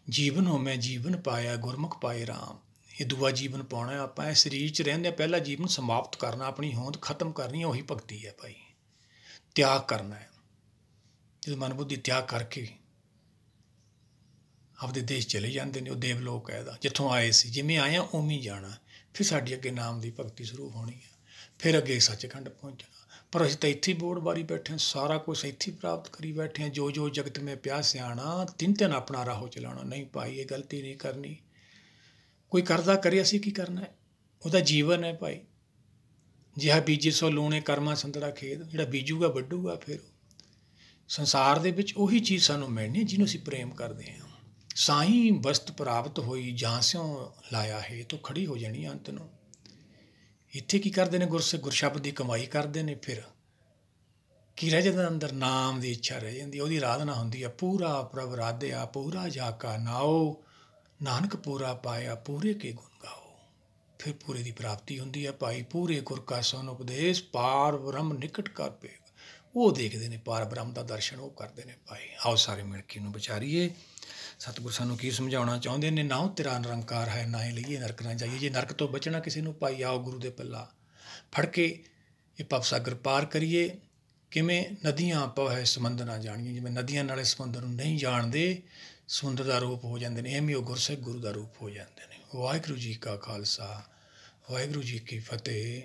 ਜੀਵਨ ਹੋ ਮੈਂ ਜੀਵਨ ਪਾਇਆ ਗੁਰਮੁਖ ਪਾਏ ਰਾਮ। ਇਹ ਦੂਆ ਜੀਵਨ ਪਾਉਣਾ ਆਪਾਂ। ਇਹ ਸਰੀਰ 'ਚ ਰਹਿੰਦੇ ਪਹਿਲਾ ਜੀਵਨ ਸਮਾਪਤ ਕਰਨਾ, ਆਪਣੀ ਹੋਂਦ ਖਤਮ ਕਰਨੀ, ਉਹੀ ਭਗਤੀ ਹੈ ਭਾਈ। ਤਿਆਗ ਕਰਨਾ ਹੈ। ਜਦੋਂ ਮਨ ਬੁੱਧੀ ਤਿਆਗ ਕਰਕੇ ਆਪਦੇ ਦੇਸ਼ ਚਲੇ ਜਾਂਦੇ ਨੇ, ਉਹ ਦੇਵਲੋਕ ਹੈ ਇਹਦਾ, ਜਿੱਥੋਂ ਆਏ ਸੀ। ਜਿਵੇਂ ਆਏ ਆ ਉਵੇਂ ਹੀ ਜਾਣਾ। ਫਿਰ ਸਾਡੀ ਅੱਗੇ ਨਾਮ ਦੀ ਭਗਤੀ ਸ਼ੁਰੂ ਹੋਣੀ ਹੈ, ਫਿਰ ਅੱਗੇ ਸੱਚਖੰਡ ਪਹੁੰਚਣਾ। ਪਰ ਅਸੀਂ ਤਾਂ ਇੱਥੇ ਹੀ ਬੋੜ ਬਾਰੀ ਬੈਠੇ ਹਾਂ, ਸਾਰਾ ਕੁਛ ਇੱਥੇ ਹੀ ਪ੍ਰਾਪਤ ਕਰੀ ਬੈਠੇ ਹਾਂ। ਜੋ ਜੋ ਜਗਤ ਮੈਂ ਪਿਆ ਸਿਆਣਾ, ਤਿੰਨ ਆਪਣਾ ਰਾਹੋ ਚਲਾਉਣਾ। ਨਹੀਂ ਭਾਈ, ਇਹ ਗਲਤੀ ਨਹੀਂ ਕਰਨੀ। ਕੋਈ ਕਰਦਾ ਕਰੇ, ਅਸੀਂ ਕੀ ਕਰਨਾ ਹੈ? ਉਹਦਾ ਜੀਵਨ ਹੈ ਭਾਈ। ਜਿਹਾ ਬੀਜੇ ਸੋ ਲੂਣੇ ਕਰਮਾਂ ਸੰਤੜਾ ਖੇਤ। ਜਿਹੜਾ ਬੀਜੂਗਾ ਵੱਢੂਗਾ। ਫਿਰ ਸੰਸਾਰ ਦੇ ਵਿੱਚ ਉਹੀ ਚੀਜ਼ ਸਾਨੂੰ ਮਿਲਣੀ ਜਿਹਨੂੰ ਅਸੀਂ ਪ੍ਰੇਮ ਕਰਦੇ ਹਾਂ। ਸਾਈਂ ਵਸਤ ਪ੍ਰਾਪਤ ਹੋਈ ਜਾਂ ਸਿਉ ਲਾਇਆ ਹੈ, ਤੋਂ ਖੜੀ ਹੋ ਜਾਣੀ ਅੰਤ ਨੂੰ। ਇੱਥੇ ਕੀ ਕਰਦੇ ਨੇ? ਗੁਰਸ਼ਬਦ ਦੀ ਕਮਾਈ ਕਰਦੇ ਨੇ। ਫਿਰ ਕੀ ਰਹਿ ਜਾਂਦਾ ਅੰਦਰ? ਨਾਮ ਦੀ ਇੱਛਾ ਰਹਿ ਜਾਂਦੀ, ਉਹਦੀ ਆਰਾਧਨਾ ਹੁੰਦੀ ਆ। ਪੂਰਾ ਪ੍ਰਭ ਰਾਧਿਆ ਪੂਰਾ ਜਾ ਕਾ ਨਾਓ, ਨਾਨਕ ਪੂਰਾ ਪਾਇਆ ਪੂਰੇ ਕੇ ਗੁਣ ਗਾਓ। ਫਿਰ ਪੂਰੇ ਦੀ ਪ੍ਰਾਪਤੀ ਹੁੰਦੀ ਹੈ ਭਾਈ। ਪੂਰੇ ਗੁਰ ਕਾ ਸੋਨ ਉਪਦੇਸ਼, ਪਾਰ ਬ੍ਰਹਮ ਨਿਕਟ ਕਰ ਪੇ। ਉਹ ਦੇਖਦੇ ਨੇ ਪਾਰ ਬ੍ਰਹਮ ਦਾ ਦਰਸ਼ਨ, ਉਹ ਕਰਦੇ ਨੇ ਭਾਈ। ਆਓ ਸਾਰੇ ਮਿਲ ਕੇ ਇਹਨੂੰ ਵਿਚਾਰੀਏ। ਸਤਿਗੁਰ ਸਾਨੂੰ ਕੀ ਸਮਝਾਉਣਾ ਚਾਹੁੰਦੇ ਨੇ? ਨਾਉ ਤੇਰਾ ਨਿਰੰਕਾਰ ਹੈ, ਨਾ ਹੀ ਲਈਏ ਨਰਕ ਨਾ ਜਾਈਏ। ਜੇ ਨਰਕ ਤੋਂ ਬਚਣਾ ਕਿਸੇ ਨੂੰ ਭਾਈ, ਆਓ ਗੁਰੂ ਦੇ ਪੱਲਾ ਫੜ ਕੇ ਇਹ ਭਵ ਸਾਗਰ ਪਾਰ ਕਰੀਏ। ਕਿਵੇਂ? ਨਦੀਆਂ ਪਵੈ ਸਮੁੰਦ ਨਾ ਜਾਣੀਏ। ਜਿਵੇਂ ਨਦੀਆਂ ਨਾਲੇ ਸਮੁੰਦਰ ਨੂੰ ਨਹੀਂ ਜਾਣਦੇ, ਸਮੁੰਦਰ ਦਾ ਰੂਪ ਹੋ ਜਾਂਦੇ ਨੇ, ਐਵੇਂ ਉਹ ਗੁਰਸਿੱਖ ਗੁਰੂ ਦਾ ਰੂਪ ਹੋ ਜਾਂਦੇ ਨੇ। ਵਾਹਿਗੁਰੂ ਜੀ ਕਾ ਖਾਲਸਾ, ਵਾਹਿਗੁਰੂ ਜੀ ਕੀ ਫਤਿਹ।